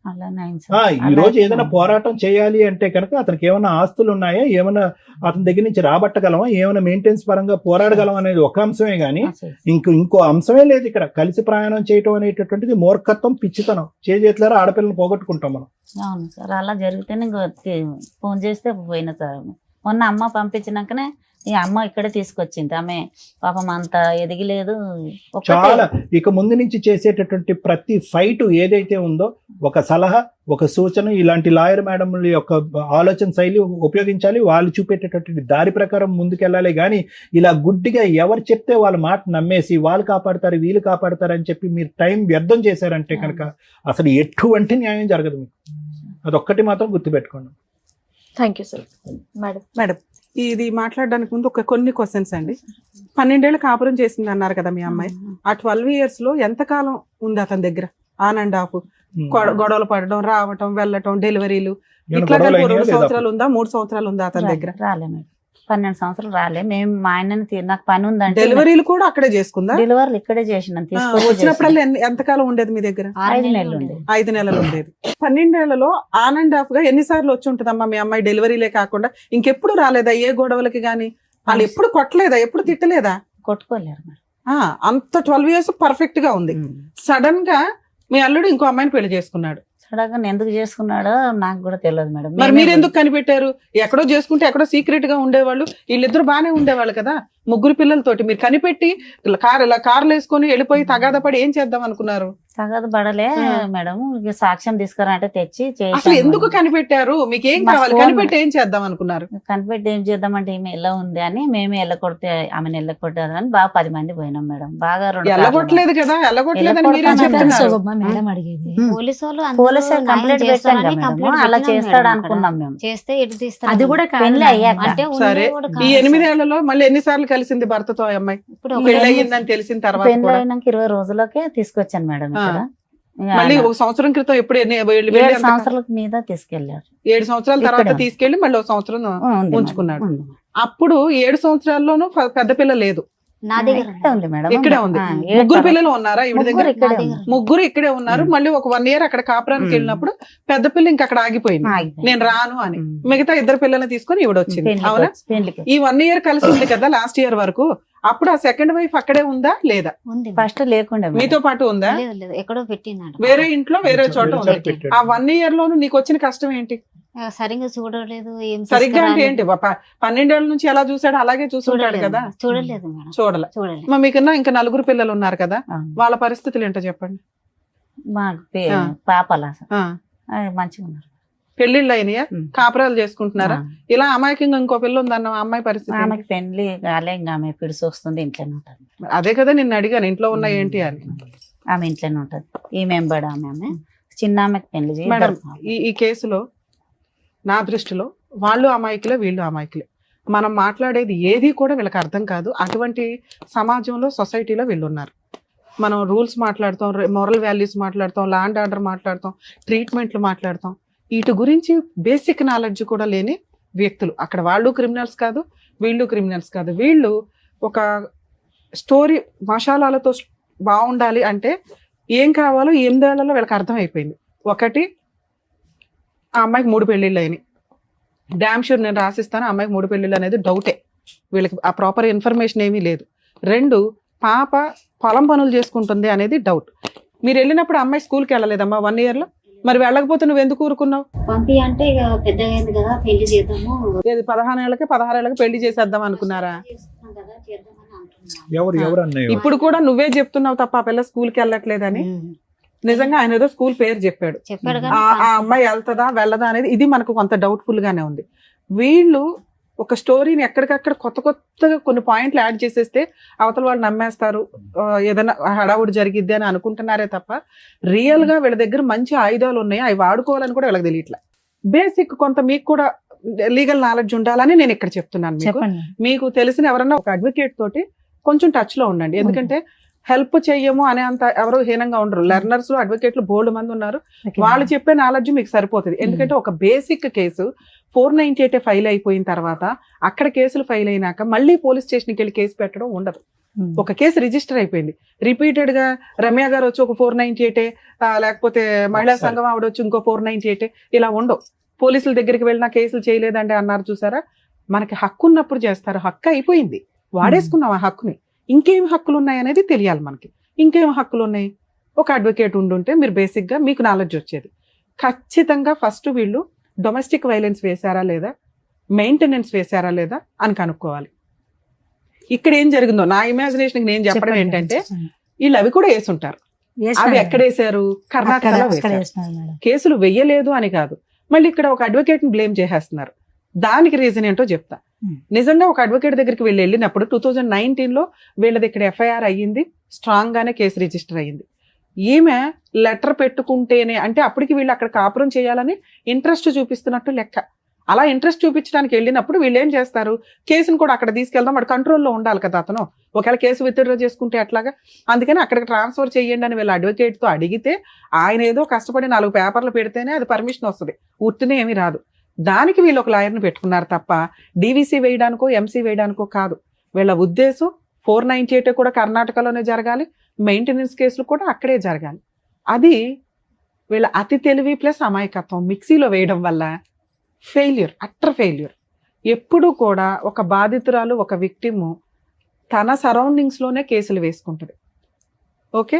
ఈ రోజు ఏదైనా పోరాటం చేయాలి అంటే కనుక అతనికి ఏమైనా ఆస్తులు ఉన్నాయా, ఏమైనా అతని దగ్గర నుంచి రాబట్టగలమా, ఏమైనా మెయింటెనెన్స్ పరంగా పోరాడగలం అనేది ఒక అంశమే గానీ ఇంకో అంశమే లేదు ఇక్కడ. కలిసి ప్రయాణం చేయటం అనేటటువంటిది మూర్ఖత్వం, పిచ్చితనం. చేతులారా ఆడపిల్లని పోగొట్టుకుంటాం మనం. అవును సార్, అలా జరిగితేనే ఫోన్ చేస్తే పోయిన సార్. మొన్న అమ్మ పంపించినాకనే ఈ అమ్మ ఇక్కడే తీసుకొచ్చింది. ఆమె పాపం అంత ఎదిగిలేదు. చాలా ఇక ముందు నుంచి చేసేటటువంటి ప్రతి ఫైట్ ఏదైతే ఉందో ఒక సలహా, ఒక సూచన, ఇలాంటి లాయర్ మేడంల యొక్క ఆలోచన శైలి ఉపయోగించాలి. వాళ్ళు చూపేటటువంటి దారి ప్రకారం ముందుకెళ్ళాలి. కానీ ఇలా గుడ్డిగా ఎవరు చెప్తే వాళ్ళ మాట నమ్మేసి వాళ్ళు కాపాడతారు వీళ్ళు కాపాడతారు అని చెప్పి మీరు టైం వ్యర్థం చేశారంటే కనుక అసలు ఎటువంటి న్యాయం జరగదు మీకు. అదొక్కటి మాత్రం గుర్తుపెట్టుకోండి. Thank you sir. మేడం ఇది మాట్లాడడానికి ముందు కొన్ని క్వశ్చన్స్ అండి. 12 ఏళ్ళు కాపురం చేసింది అన్నారు కదా మీ అమ్మాయి. ఆ 12 years లో ఎంతకాలం ఉంది అతని దగ్గర? ఆన్ అండ్ ఆఫ్ గొడవలు పడడం, రావటం, వెళ్ళటం, డెలివరీలు, ఏమైనా ఇట్లా గొడవలు కలిపి అయినాయా 2 లేదా? సంవత్సరాలు ఉందా 3 సంవత్సరాలు ఉందా అతని దగ్గర? రాలే మేడం, 12 సంవత్సరాలు రాలే. మేము మా ఆయనని నాకు పని ఉందంటే డెలివరీలు కూడా అక్కడే చేసుకుందా? డెలివరీలు ఇక్కడే చేసిన వచ్చినప్పుడల్లా ఎంతకాలం ఉండేది మీ దగ్గర? 5 నెలలు ఉండేది. 5 నెలలు ఉండేది. 12 ఏళ్లలో ఆన్ అండ్ ఆఫ్ గా ఎన్నిసార్లు వచ్చి ఉంటుందమ్మా మీ అమ్మాయి డెలివరీలే కాకుండా? ఇంకెప్పుడు రాలేదా ఏ గొడవలకి గానీ? వాళ్ళు ఎప్పుడు కొట్టలేదా, ఎప్పుడు తిట్టలేదా? కొట్టుకోలేరు మేడం. అంత 12 years పర్ఫెక్ట్ గా ఉంది. సడన్ గా మీ అల్లుడు ఇంకో అమ్మాయిని పెళ్లి చేసుకున్నాడు. సడన్ గా ఎందుకు చేసుకున్నాడో నాకు కూడా తెలియదు మేడం. మరి మీరు ఎందుకు కనిపెట్టారు? ఎక్కడో చేసుకుంటే ఎక్కడో సీక్రెట్ గా ఉండేవాళ్ళు, వీళ్ళిద్దరు బానే ఉండేవాళ్ళు కదా 3 పిల్లలతోటి. మీరు కనిపెట్టి కార్లు వేసుకొని వెళ్ళిపోయి తగాద పడి ఏం చేద్దాం అనుకున్నారు? తగదు పడలే మేడం, సాక్ష్యం తీసుకురంటే తెచ్చి అసలు ఎందుకు కనిపెట్టారు? మీకు ఏం కావాలి? కనిపెట్టి ఏం చేద్దాం అనుకున్నారు? కనిపెట్టి ఏం చేద్దామంటే ఈమె ఎలా ఉంది అని మేమే ఎల్లకొడితే ఆమెను ఎల్లకొట్టారు అని బాగా 10 మంది పోయినాం మేడం. బాగా ఎల్లగొట్టలేదు కదా, ఎల్లగొట్టలేదని మీరే చెప్తున్నారు. మేడం అడిగేది పోలీసు వాళ్ళు పోలీసు కంప్లైంట్ పెట్టాం కదా మేడం, అలా చేస్తాడు అనుకున్నాం మేము. చేస్తే ఎటు తీస్తారు? అది కూడా పెళ్లి అయ్యాక. అంటే సరే, ఈ 8 ఏళ్లలో మళ్ళీ ఎన్నిసార్లు కలిసింది భర్తతో ఆ అమ్మాయి? పెళ్లి అయ్యిందని తెలిసిన తర్వాత పెళ్లి అయినాక 20 రోజులకే తీసుకొచ్చాను మేడం ఇక్కడ. మళ్ళీ 1 సంవత్సరం క్రితం ఎప్పుడు 7 సంవత్సరాల మీద తీసుకెళ్లారు. 7 సంవత్సరాల తర్వాత తీసుకెళ్లి మళ్ళీ 1 సంవత్సరం ఉంచుకున్నాడు. అప్పుడు 7 సంవత్సరాల్లోనూ పెద్ద పిల్ల లేదు. నా దగ్గర ఉంది మేడం. ఇక్కడే ఉంది. 3 పిల్లలు ఉన్నారా ఈవిడ దగ్గర? 3 ఇక్కడే ఉన్నారు. మళ్ళీ ఒక 1 year అక్కడ కాపురానికి వెళ్ళినప్పుడు పెద్ద పిల్ల ఇంకా అక్కడ ఆగిపోయింది, నేను రాను అని. మిగతా 2 పిల్లల్ని తీసుకొని ఈవిడ వచ్చింది. అవునా? ఈ 1 year కలిసి ఉంది కదా లాస్ట్ ఇయర్ వరకు. అప్పుడు ఆ సెకండ్ వైఫ్ అక్కడే ఉందా లేదా? ఫస్ట్ లేకుండా మీతో పాటు ఉందా? ఎక్కడో పెట్టినాడు, వేరే ఇంట్లో వేరే చోట ఉంది. ఆ 1 year లోను నీకు వచ్చిన కష్టం ఏంటి? సరిగ్గా చూడలేదు. ఏం సరిగ్గా అంటే ఏంటి? 12 ఏళ్ల నుంచి ఎలా చూసాడో అలాగే చూసుంటాడు కదా. చూడలేదు మేడం, చూడలేదు. మీకన్నా ఇంకా 4 పిల్లలు ఉన్నారు కదా, వాళ్ళ పరిస్థితులు ఏంటో చెప్పండి. మాకు పాపలా మంచిగా ఉన్నారు. పెళ్లిళ్ళు అయినాయా? కాపురాలు చేసుకుంటున్నారా? ఇలా అమాయకంగా ఇంకో పిల్ల ఉందన్న అమ్మాయి పరిస్థితి? ఆమెకి పెళ్లి కాలే, ఇంకా ఆమె పిడిసి వస్తుంది, ఇంట్లోనే ఉంటుంది. అదే కదా నిన్ను అడిగాను, ఇంట్లో ఉన్న ఏంటి అని. ఆమె ఇంట్లోనే ఉంటది. ఈ మెంబర్ ఆమె చిన్న ఆమెకి పెళ్లి. మేడం, ఈ కేసులో నా దృష్టిలో వాళ్ళు అమాయకులే, వీళ్ళు అమాయకులే. మనం మాట్లాడేది ఏది కూడా వీళ్ళకి అర్థం కాదు. అటువంటి సమాజంలో, సొసైటీలో వీళ్ళు ఉన్నారు. మనం రూల్స్ మాట్లాడతాం, మోరల్ వాల్యూస్ మాట్లాడతాం, ల్యాండ్ ఆర్డర్ మాట్లాడతాం, ట్రీట్మెంట్లు మాట్లాడతాం. వీటి గురించి బేసిక్ నాలెడ్జ్ కూడా లేని వ్యక్తులు అక్కడ. వాళ్ళు క్రిమినల్స్ కాదు, వీళ్ళు క్రిమినల్స్ కాదు. వీళ్ళు ఒక స్టోరీ మసాలాలతో బాగుండాలి అంటే ఏం కావాలో 8 ఏళ్లలో వీళ్ళకి అర్థమైపోయింది. ఒకటి, ఆ అమ్మాయికి 3 పెళ్లిళ్ళు అయినాయి. డామ్ షూర్ నేను రాసిస్తాను, ఆ అమ్మాయికి 3 పెళ్లిళ్ళు అనేది డౌటే. వీళ్ళకి ఆ ప్రాపర్ ఇన్ఫర్మేషన్ ఏమీ లేదు. 2, పాప పొలం పనులు చేసుకుంటుంది అనేది డౌట్. మీరు వెళ్ళినప్పుడు అమ్మాయి స్కూల్కి వెళ్ళలేదమ్మా 1 year లో? మరి వెళ్ళకపోతే నువ్వు ఎందుకు ఊరుకున్నావు? పంపి అంటే ఇక పెద్దగా అయింది కదా, పెళ్లి చేద్దాము. 15 ఏళ్ళకి 16 ఏళ్ళకి పెళ్లి చేసేద్దాం అనుకున్నారా? ఎవరు అన్నయ్య? ఇప్పుడు కూడా నువ్వే చెప్తున్నావు తప్ప ఆ పిల్ల స్కూల్కి వెళ్ళట్లేదని. నిజంగా ఆయన ఏదో స్కూల్ పేరు చెప్పాడు. ఆ అమ్మాయి వెళ్తుందా వెళ్ళదా అనేది ఇది మనకు కొంత డౌట్ఫుల్ గానే ఉంది. వీళ్ళు ఒక స్టోరీని ఎక్కడికక్కడ కొత్తగా కొన్ని పాయింట్లు యాడ్ చేసేస్తే అవతల వాళ్ళు నమ్మేస్తారు, ఏదైనా హడావుడి జరిగిద్ది అని అనుకుంటున్నారే తప్ప రియల్ గా వీళ్ళ దగ్గర మంచి ఆయుధాలు ఉన్నాయి, అవి వాడుకోవాలని కూడా వీళ్ళకి తెలియట్లే. బేసిక్ కొంత మీకు కూడా లీగల్ నాలెడ్జ్ ఉండాలని నేను ఇక్కడ చెప్తున్నాను. మీకు తెలిసిన ఎవరన్నా ఒక అడ్వకేట్ తోటి కొంచెం టచ్ లో ఉండండి. ఎందుకంటే హెల్ప్ చెయ్యము అనే అంత ఎవరు హీనంగా ఉండరు. లెర్నర్స్ లో అడ్వకేట్లు బోల్డ్ మంది ఉన్నారు. వాళ్ళు చెప్పే నాలెడ్జ్ మీకు సరిపోతుంది. ఎందుకంటే ఒక బేసిక్ కేసు 498 ఫైల్ అయిపోయిన తర్వాత అక్కడ కేసులు ఫైల్ అయినాక మళ్ళీ పోలీస్ స్టేషన్కి వెళ్ళి కేసు పెట్టడం ఉండదు. ఒక కేసు రిజిస్టర్ అయిపోయింది, రిపీటెడ్ గా రమ్య గారు వచ్చి ఒక 498 లేకపోతే మహిళా సంఘం ఆవిడ వచ్చి ఇంకో 498 ఇలా ఉండవు. పోలీసుల దగ్గరికి వెళ్ళినా కేసులు చేయలేదంటే అన్నారు చూసారా. మనకి హక్కు ఉన్నప్పుడు చేస్తారు. హక్కు అయిపోయింది, వాడేసుకున్నాం ఆ హక్కుని. ఇంకేం హక్కులు ఉన్నాయి అనేది తెలియాలి మనకి. ఇంకేం హక్కులు ఉన్నాయి? ఒక అడ్వకేట్ ఉండుంటే మీరు బేసిక్ గా మీకు నాలెడ్జ్ వచ్చేది. ఖచ్చితంగా ఫస్ట్ వీళ్ళు డొమెస్టిక్ వైలెన్స్ వేశారా లేదా, మెయింటెనెన్స్ వేశారా లేదా అని కనుక్కోవాలి. ఇక్కడ ఏం జరిగిందో నా ఇమాజినేషన్ నేను చెప్పడం ఏంటంటే వీళ్ళు అవి కూడా వేసుంటారు. అవి ఎక్కడేసారు? కర్ణాటకలో వేశారు. కేసులు వెయ్యలేదు అని కాదు, మళ్ళీ ఇక్కడ ఒక అడ్వకేట్ ని బ్లేమ్ చేసేస్తున్నారు. దానికి రీజన్ ఏంటో చెప్తా. నిజంగా ఒక అడ్వకేట్ దగ్గరికి వెళ్ళినప్పుడు 2019లో వీళ్ళది ఇక్కడ ఎఫ్ఐఆర్ అయ్యింది, స్ట్రాంగ్ గానే కేసు రిజిస్టర్ అయ్యింది. ఈమె లెటర్ పెట్టుకుంటేనే అంటే అప్పటికి వీళ్ళు అక్కడ కాపురం చేయాలని ఇంట్రెస్ట్ చూపిస్తున్నట్టు లెక్క. అలా ఇంట్రెస్ట్ చూపించడానికి వెళ్ళినప్పుడు వీళ్ళు ఏం చేస్తారు, కేసును కూడా అక్కడ తీసుకెళ్దాం, వాడు కంట్రోల్లో ఉండాలి కదా అతను. ఒకవేళ కేసు విత్డ్రా చేసుకుంటే అట్లాగా, అందుకని అక్కడికి ట్రాన్స్ఫర్ చేయండి అని వీళ్ళు అడ్వకేట్తో అడిగితే ఆయన ఏదో కష్టపడి 4 పేపర్లు పెడితేనే అది పర్మిషన్ వస్తుంది, ఉట్టినే ఏమీ రాదు. దానికి వీళ్ళు ఒక లాయర్ని పెట్టుకున్నారు తప్ప డీవీసీ వేయడానికో ఎంసీ వేయడానికో కాదు. వీళ్ళ ఉద్దేశం 498 కూడా కర్ణాటకలోనే జరగాలి, మెయింటెనెన్స్ కేసులు కూడా అక్కడే జరగాలి. అది వీళ్ళ అతి తెలివి ప్లస్ అమాయకత్వం మిక్సీలో వేయడం వల్ల ఫెయిల్యూర్, అట్టర్ ఫెయిల్యూర్. ఎప్పుడు కూడా ఒక బాధితురాలు, ఒక విక్టిము తన సరౌండింగ్స్లోనే కేసులు వేసుకుంటుంది. ఓకే,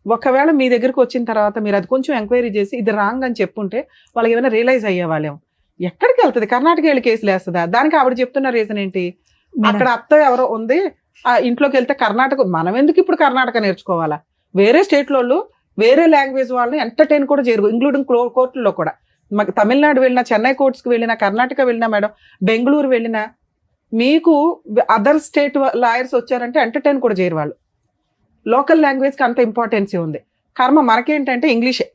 ఒకవేళ మీ దగ్గరకు వచ్చిన తర్వాత మీరు అది కొంచెం ఎంక్వైరీ చేసి ఇది రాంగ్ అని చెప్పుంటే వాళ్ళకి ఏమైనా రియలైజ్ అయ్యేవాళ్ళేమో. ఎక్కడికి వెళ్తుంది, కర్ణాటక వెళ్ళి కేసులు వేస్తుందా? దానికి ఆవిడ చెప్తున్న రీజన్ ఏంటి, అక్కడ అత్త ఎవరో ఉంది, ఆ ఇంట్లోకి వెళ్తే కర్ణాటక, మనం ఎందుకు ఇప్పుడు కర్ణాటక నేర్చుకోవాలా? వేరే స్టేట్ వాళ్ళు వేరే లాంగ్వేజ్ వాళ్ళని ఎంటర్టైన్ కూడా చేయరు, ఇంక్లూడింగ్ కోర్టుల్లో కూడా. మాకు తమిళనాడు వెళ్ళినా, చెన్నై కోర్ట్స్కి వెళ్ళినా, కర్ణాటక వెళ్ళినా మేడం, బెంగళూరు వెళ్ళినా, మీకు అదర్ స్టేట్ లాయర్స్ వచ్చారంటే ఎంటర్టైన్ కూడా చేయరు వాళ్ళు. లోకల్ లాంగ్వేజ్కి అంత ఇంపార్టెన్సీ ఉంది. కర్మ మనకేంటంటే ఇంగ్లీషే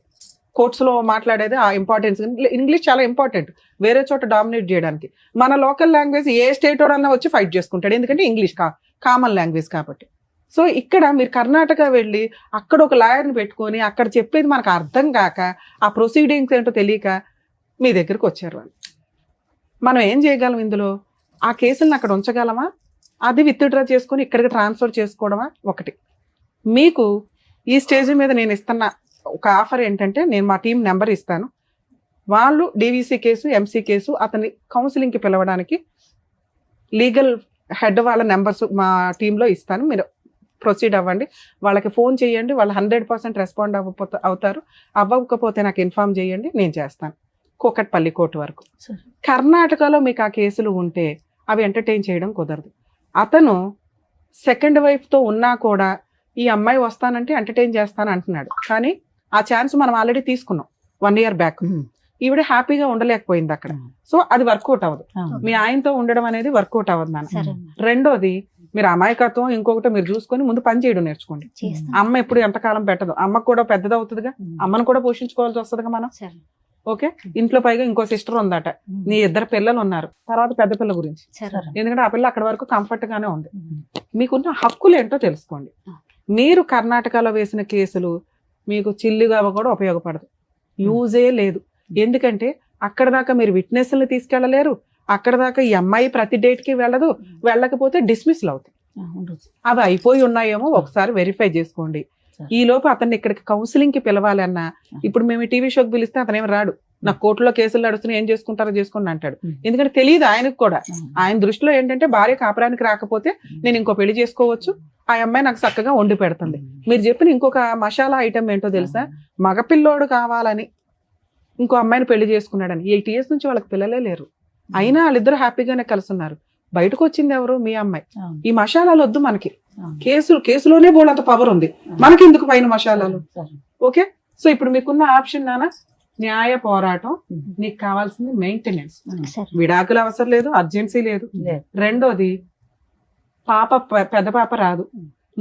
కోర్ట్స్లో మాట్లాడేది, ఆ ఇంపార్టెన్స్. ఇంగ్లీష్ చాలా ఇంపార్టెంట్ వేరే చోట డామినేట్ చేయడానికి. మన లోకల్ లాంగ్వేజ్ ఏ స్టేట్ వాడన్నా వచ్చి ఫైట్ చేసుకుంటాడు, ఎందుకంటే ఇంగ్లీష్ కామన్ లాంగ్వేజ్ కాబట్టి. సో ఇక్కడ మీరు కర్ణాటక వెళ్ళి అక్కడ ఒక లాయర్ని పెట్టుకొని అక్కడ చెప్పేది మనకు అర్థం కాక, ఆ ప్రొసీడింగ్స్ ఏంటో తెలియక మీ దగ్గరకు వచ్చారు వాళ్ళు. మనం ఏం చేయగలం ఇందులో? ఆ కేసులను అక్కడ ఉంచగలమా, అది విత్డ్రా చేసుకొని ఇక్కడికి ట్రాన్స్ఫర్ చేసుకోవడమా? ఒకటి. మీకు ఈ స్టేజ్ మీద నేను ఇస్తున్న ఒక ఆఫర్ ఏంటంటే, నేను మా టీం నెంబర్ ఇస్తాను, వాళ్ళు డీవీసీ కేసు, ఎంసీ కేసు అతని కౌన్సిలింగ్కి పిలవడానికి లీగల్ హెడ్ వాళ్ళ నెంబర్స్ మా టీంలో ఇస్తాను, మీరు ప్రొసీడ్ అవ్వండి. వాళ్ళకి ఫోన్ చేయండి, వాళ్ళు 100% రెస్పాండ్ అవుతారు. అవ్వకపోతే నాకు ఇన్ఫార్మ్ చేయండి, నేను చేస్తాను. కూకట్పల్లి కోర్టు వరకు. కర్ణాటకలో మీకు ఆ కేసులు ఉంటే అవి ఎంటర్టైన్ చేయడం కుదరదు. అతను సెకండ్ వైఫ్తో ఉన్నా కూడా ఈ అమ్మాయి వస్తానంటే ఎంటర్టైన్ చేస్తాను అంటున్నాడు, కానీ ఆ ఛాన్స్ మనం ఆల్రెడీ తీసుకున్నాం 1 year బ్యాక్. ఈవిడ హ్యాపీగా ఉండలేకపోయింది అక్కడ. సో అది వర్కౌట్ అవ్వదు, మీ ఆయనతో ఉండడం అనేది వర్కౌట్ అవ్వదు నాన్న. రెండోది, మీరు అమాయకత్వం ఇంకొకటి మీరు చూసుకొని ముందు పని చేయడం నేర్చుకోండి. అమ్మ ఎప్పుడు ఎంతకాలం పెట్టదు, అమ్మకు కూడా పెద్దది అవుతుందిగా, అమ్మను కూడా పోషించుకోవాల్సి వస్తుందిగా మనం. ఓకే, ఇంట్లో పైగా ఇంకో సిస్టర్ ఉందట, నీ 2 పిల్లలు ఉన్నారు, తర్వాత పెద్ద పిల్ల గురించి, ఎందుకంటే ఆ పిల్ల అక్కడ వరకు కంఫర్ట్ గానే ఉంది. మీకున్న హక్కులు ఏంటో తెలుసుకోండి. మీరు కర్ణాటకలో వేసిన కేసులు మీకు చిల్లుగా కూడా ఉపయోగపడదు, యూజే లేదు. ఎందుకంటే అక్కడ దాకా మీరు విట్నెస్ని తీసుకెళ్ళలేరు, అక్కడ దాకా ఈ అమ్మాయి ప్రతి డేట్కి వెళ్ళదు, వెళ్ళకపోతే డిస్మిస్లు అవుతాయి. అవి అయిపోయి ఉన్నాయేమో ఒకసారి వెరిఫై చేసుకోండి. ఈ లోపు అతన్ని ఇక్కడికి కౌన్సిలింగ్కి పిలవాలన్నా, ఇప్పుడు మేము టీవీ షోకి పిలిస్తే అతను ఏమి రాడు, నాకు కోర్టులో కేసులు నడుస్తున్నాయి, ఏం చేసుకుంటారో చేసుకోండి అంటాడు. ఎందుకంటే తెలియదు ఆయనకు కూడా. ఆయన దృష్టిలో ఏంటంటే భార్య కాపురానికి రాకపోతే నేను ఇంకో పెళ్లి చేసుకోవచ్చు, ఆ అమ్మాయి నాకు చక్కగా వండి పెడుతుంది. మీరు చెప్పిన ఇంకొక మసాలా ఐటమ్ ఏంటో తెలుసా, మగపిల్లోడు కావాలని ఇంకో అమ్మాయిని పెళ్లి చేసుకున్నాడని. 8 years నుంచి వాళ్ళకి పిల్లలే లేరు, అయినా వాళ్ళిద్దరు హ్యాపీగానే కలిసి ఉన్నారు. బయటకు వచ్చింది ఎవరు? మీ అమ్మాయి. ఈ మసాలాలు వద్దు మనకి, కేసులోనే బోలంత పవర్ ఉంది, మనకి ఎందుకు పైన మసాలాలు? ఓకే, సో ఇప్పుడు మీకున్న ఆప్షన్ నాన్న న్యాయ పోరాటం. నీకు కావాల్సింది మెయింటెనెన్స్, విడాకులు అవసరం లేదు, అర్జెన్సీ లేదు. రెండోది, పెద్ద పాప రాదు.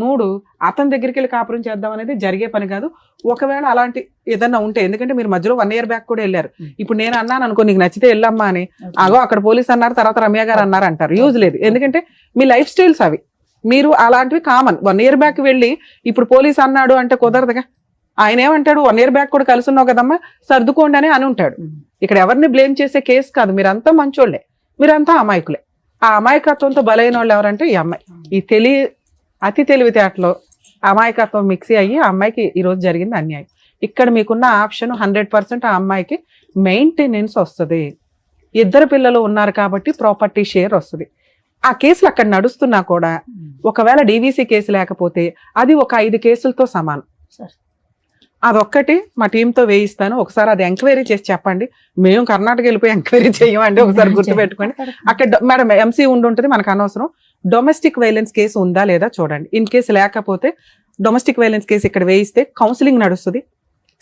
3, అతని దగ్గరికి వెళ్ళి కాపురం చేద్దాం అనేది జరిగే పని కాదు. ఒకవేళ అలాంటి ఏదన్నా ఉంటే, ఎందుకంటే మీరు మధ్యలో 1 year బ్యాక్ కూడా వెళ్ళారు. ఇప్పుడు నేను అన్నాను అనుకో, నీకు నచ్చితే వెళ్ళమ్మా అని, అగో అక్కడ పోలీస్ అన్నారు, తర్వాత రమ్య గారు అన్నారు అంటారు. యూజ్ లేదు, ఎందుకంటే మీ లైఫ్ స్టైల్స్ అవి. మీరు అలాంటివి కామన్. 1 year బ్యాక్ వెళ్ళి ఇప్పుడు పోలీస్ అన్నాడు అంటే కుదరదుగా. ఆయన ఏమంటాడు, 1 year బ్యాక్ కూడా కలిసి ఉన్నావు కదమ్మా, సర్దుకోండి అని ఉంటాడు. ఇక్కడ ఎవరిని బ్లేమ్ చేసే కేసు కాదు, మీరంతా మంచోళ్లే, మీరంతా అమాయకులే. ఆ అమాయకత్వంతో బలైన వాళ్ళు ఎవరంటే ఈ అమ్మాయి. ఈ అతి తెలివితేటలో అమాయకత్వం మిక్సీ అయ్యి ఆ అమ్మాయికి ఈరోజు జరిగింది అన్యాయం. ఇక్కడ మీకున్న ఆప్షన్ 100% ఆ అమ్మాయికి మెయింటెనెన్స్ వస్తుంది. 2 పిల్లలు ఉన్నారు కాబట్టి ప్రాపర్టీ షేర్ వస్తుంది. ఆ కేసులు అక్కడ నడుస్తున్నా కూడా ఒకవేళ డీవీసీ కేసు లేకపోతే అది ఒక 5 కేసులతో సమానం. అదొక్కటి మా టీంతో వేయిస్తాను, ఒకసారి అది ఎంక్వైరీ చేసి చెప్పండి. మేము కర్ణాటక వెళ్ళిపోయి ఎంక్వైరీ చేయమండి, ఒకసారి గుర్తుపెట్టుకోండి. అక్కడ మేడం ఎంసీ ఉంటుంది, మనకు అనవసరం. డొమెస్టిక్ వైలెన్స్ కేసు ఉందా లేదా చూడండి. ఇన్ కేసు లేకపోతే డొమెస్టిక్ వైలెన్స్ కేసు ఇక్కడ వేయిస్తే కౌన్సిలింగ్ నడుస్తుంది,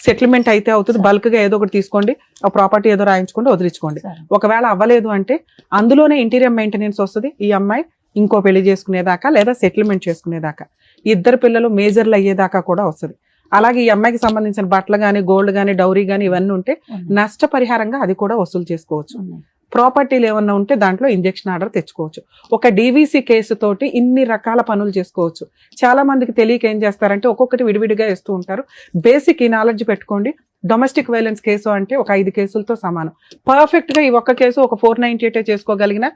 సెటిల్మెంట్ అయితే అవుతుంది. బల్క్ గా ఏదో ఒకటి తీసుకోండి, ఆ ప్రాపర్టీ ఏదో రాయించుకోండి, వదిలించుకోండి. ఒకవేళ అవ్వలేదు అంటే అందులోనే ఇంటీరియర్ మెయింటెనెన్స్ వస్తుంది. ఈ అమ్మాయి ఇంకో పెళ్లి చేసుకునేదాకా లేదా సెటిల్మెంట్ చేసుకునేదాకా, 2 పిల్లలు మేజర్లు అయ్యేదాకా కూడా వస్తుంది. అలాగే ఈ అమ్మాయికి సంబంధించిన బట్టలు కానీ, గోల్డ్ కానీ, డౌరీ కానీ ఇవన్నీ ఉంటే నష్టపరిహారంగా అది కూడా వసూలు చేసుకోవచ్చు. ప్రాపర్టీలు ఏమన్నా ఉంటే దాంట్లో ఇంజెక్షన్ ఆర్డర్ తెచ్చుకోవచ్చు. ఒక డీవీసీ కేసు తోటి ఇన్ని రకాల పనులు చేసుకోవచ్చు. చాలా మందికి తెలియక ఏం చేస్తారంటే ఒక్కొక్కటి విడివిడిగా వేస్తూ ఉంటారు. బేసిక్ ఈ నాలెడ్జ్ పెట్టుకోండి. డొమెస్టిక్ వైలెన్స్ కేసు అంటే ఒక 5 కేసులతో సమానం. పర్ఫెక్ట్ గా ఈ ఒక్క కేసు ఒక 498 చేసుకోగలిగిన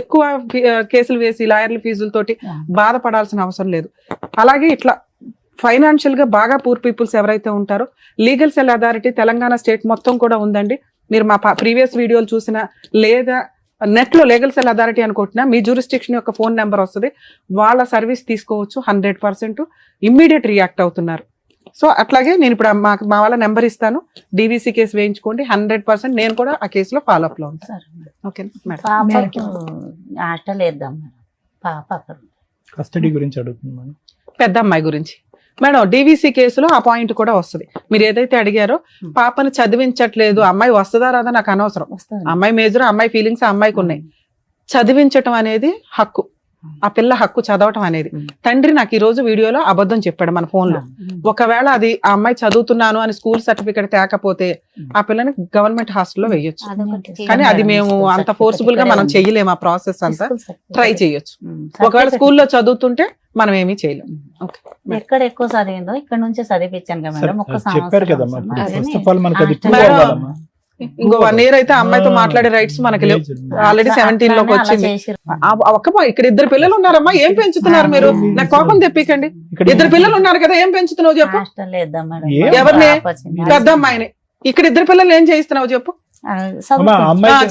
ఎక్కువ కేసులు వేసి లాయర్ల ఫీజులతోటి బాధపడాల్సిన అవసరం లేదు. అలాగే ఇట్లా ఫైనాన్షియల్ గా బాగా పూర్ పీపుల్స్ ఎవరైతే ఉంటారో legal cell authority Telangana state మొత్తం కూడా ఉందండి. మీరు మా ప్రీవియస్ వీడియోలు చూసినా లేదా నెట్ లో లీగల్ సెల్ అథారిటీ అనుకుంటున్నా మీ జ్యూరిస్డిక్షన్ యొక్క ఫోన్ నెంబర్ వస్తుంది. వాళ్ళ సర్వీస్ తీసుకోవచ్చు. 100% ఇమ్మీడియట్ రియాక్ట్ అవుతున్నారు. సో అట్లాగే నేను ఇప్పుడు మా వాళ్ళ నెంబర్ ఇస్తాను. డీవీసీ కేసు వేయించుకోండి. 100% నేను కూడా ఆ కేసులో ఫాలో అప్ లో ఉంటాను. Okay madam. పాపకు హాస్టల్ వేద్దాం మేడం. పాప అక్కడ కస్టడీ గురించి అడుగుతున్నాను. పెద్ద అమ్మాయి గురించి మేడం డీవీసీ కేసులో ఆ పాయింట్ కూడా వస్తుంది. మీరు ఏదైతే అడిగారో పాపని చదివించట్లేదు, అమ్మాయి వస్తుందా రాదా నాకు అనవసరం. అమ్మాయి మేజర్, అమ్మాయి ఫీలింగ్స్ అమ్మాయికి ఉన్నాయి. చదివించటం అనేది హక్కు. ఆ పిల్ల హక్కు చదవటం అనేది. తండ్రి నాకు ఈ రోజు వీడియోలో అబద్ధం చెప్పాడు మన ఫోన్ లో. ఒకవేళ అది ఆ అమ్మాయి చదువుతున్నాను అని స్కూల్ సర్టిఫికేట్ తేకపోతే ఆ పిల్లని గవర్నమెంట్ హాస్టల్లో వేయొచ్చు. కానీ అది మేము అంత ఫోర్స్ఫుల్ గా మనం చెయ్యలేము. ఆ ప్రాసెస్ అంతా ట్రై చేయొచ్చు. ఒకవేళ స్కూల్లో చదువుతుంటే మనం ఏమీ చేయలేము. ఎక్కడ ఎక్కువ చదివిందో ఇక్కడ నుంచే చదివించాను కదా మేడం. ఒక్క చెప్పారు కదమ్మా. ఫస్ట్ ఆఫ్ ఆల్ మనకి అది prove మేడం, అవ్వాలమ్మా. ఇంకో 1 year అయితే అమ్మాయితో మాట్లాడే రైట్స్ మనకి లేవు. ఆల్రెడీ 17 లోకి వచ్చింది. ఇక్కడ 2 పిల్లలు ఉన్నారమ్మా, ఏం పెంచుతున్నారు మీరు? నాకు కోపం తెప్పికండి. 2 పిల్లలు ఉన్నారు కదా, ఏం పెంచుతున్నావు చెప్పు. హాస్టల్ వేద్దాం మేడం. ఎవరిని? పెద్ద అమ్మాయిని. ఇక్కడ 2 పిల్లలు ఏం చేయిస్తున్నావు చెప్పు.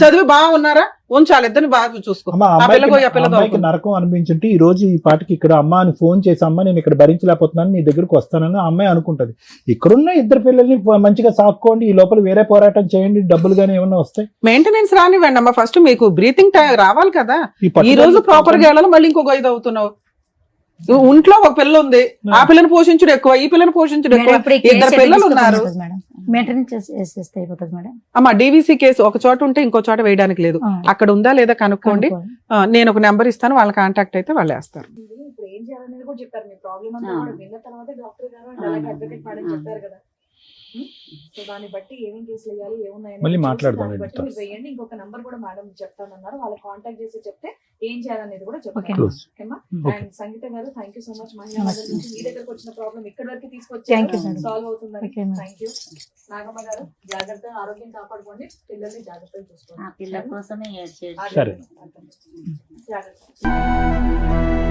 చదివి బాగున్నారా? ఉంచాలి, ఇద్దరిని బాగా చూసుకో. అమ్మాయికి నరకం అనిపించుంటే ఈ రోజు ఈ పాటికి ఇక్కడ అమ్మ అని ఫోన్ చేసి అమ్మ నేను ఇక్కడ భరించలేకపోతున్నాను నీ దగ్గరకు వస్తానని ఆ అమ్మాయి అనుకుంటది. ఇక్కడున్న 2 పిల్లల్ని మంచిగా సాక్కోండి, ఈ లోపల వేరే పోరాటం చేయండి, డబ్బులు గానీ ఏమన్నా వస్తాయి. మెయింటెనెన్స్ రానివ్వండి అమ్మా. ఫస్ట్ మీకు బ్రీతింగ్ రావాలి కదా. ఈ రోజు ప్రాపర్ గా వెళ్ళాలి, మళ్ళీ ఇంకొక 5 అవుతున్నావు. ఇంట్లో ఒక పిల్ల ఉంది, ఆ పిల్లని పోషించుడు ఎక్కువ, ఈ పిల్లని పోషించుడు ఎక్కువ. 2 పిల్లలు ఉన్నారు. అమ్మా డీవీసీ కేసు ఒక చోట ఉంటే ఇంకో చోట వేయడానికి లేదు. అక్కడ ఉందా లేదా కనుక్కోండి. నేను ఒక నెంబర్ ఇస్తాను, వాళ్ళ కాంటాక్ట్ అయితే వాళ్ళు వేస్తారు. ఇప్పుడు ఏం చేయాలనేది కూడా చెప్పారు. మీ ప్రాబ్లం అంతా కూడా విన్న తర్వాత డాక్టర్ గారు అండ్ అలాగే అడ్వకేట్ మేడం చెప్పారు కదా. సో దాన్ని బట్టి ఏమేం కేసులు వేయాలి, మళ్ళీ ఏమున్నాయి మాట్లాడదాం. దాన్ని బట్టి మీరు వేయండి. ఇంకొక నంబర్ కూడా మేడం చెప్తానన్నారు, వాళ్ళకి కాంటాక్ట్ చేసి చెప్తే ఏం చేయాలనేది కూడా చెప్తాను. ఓకేమా? అండ్ సంగీత గారు థ్యాంక్ యూ సో మచ్. మహిళా మండలి నుంచి మీ దగ్గరకు వచ్చిన ప్రాబ్లం ఇక్కడ వరకు తీసుకొచ్చి సాల్వ్ అవుతుందని థ్యాంక్ యూ. నాగమ్మ గారు జాగ్రత్త, ఆరోగ్యం కాపాడుకోండి, పిల్లల్ని జాగ్రత్తగా చూసుకోండి. పిల్లల కోసమే సరే. జాగ్రత్త.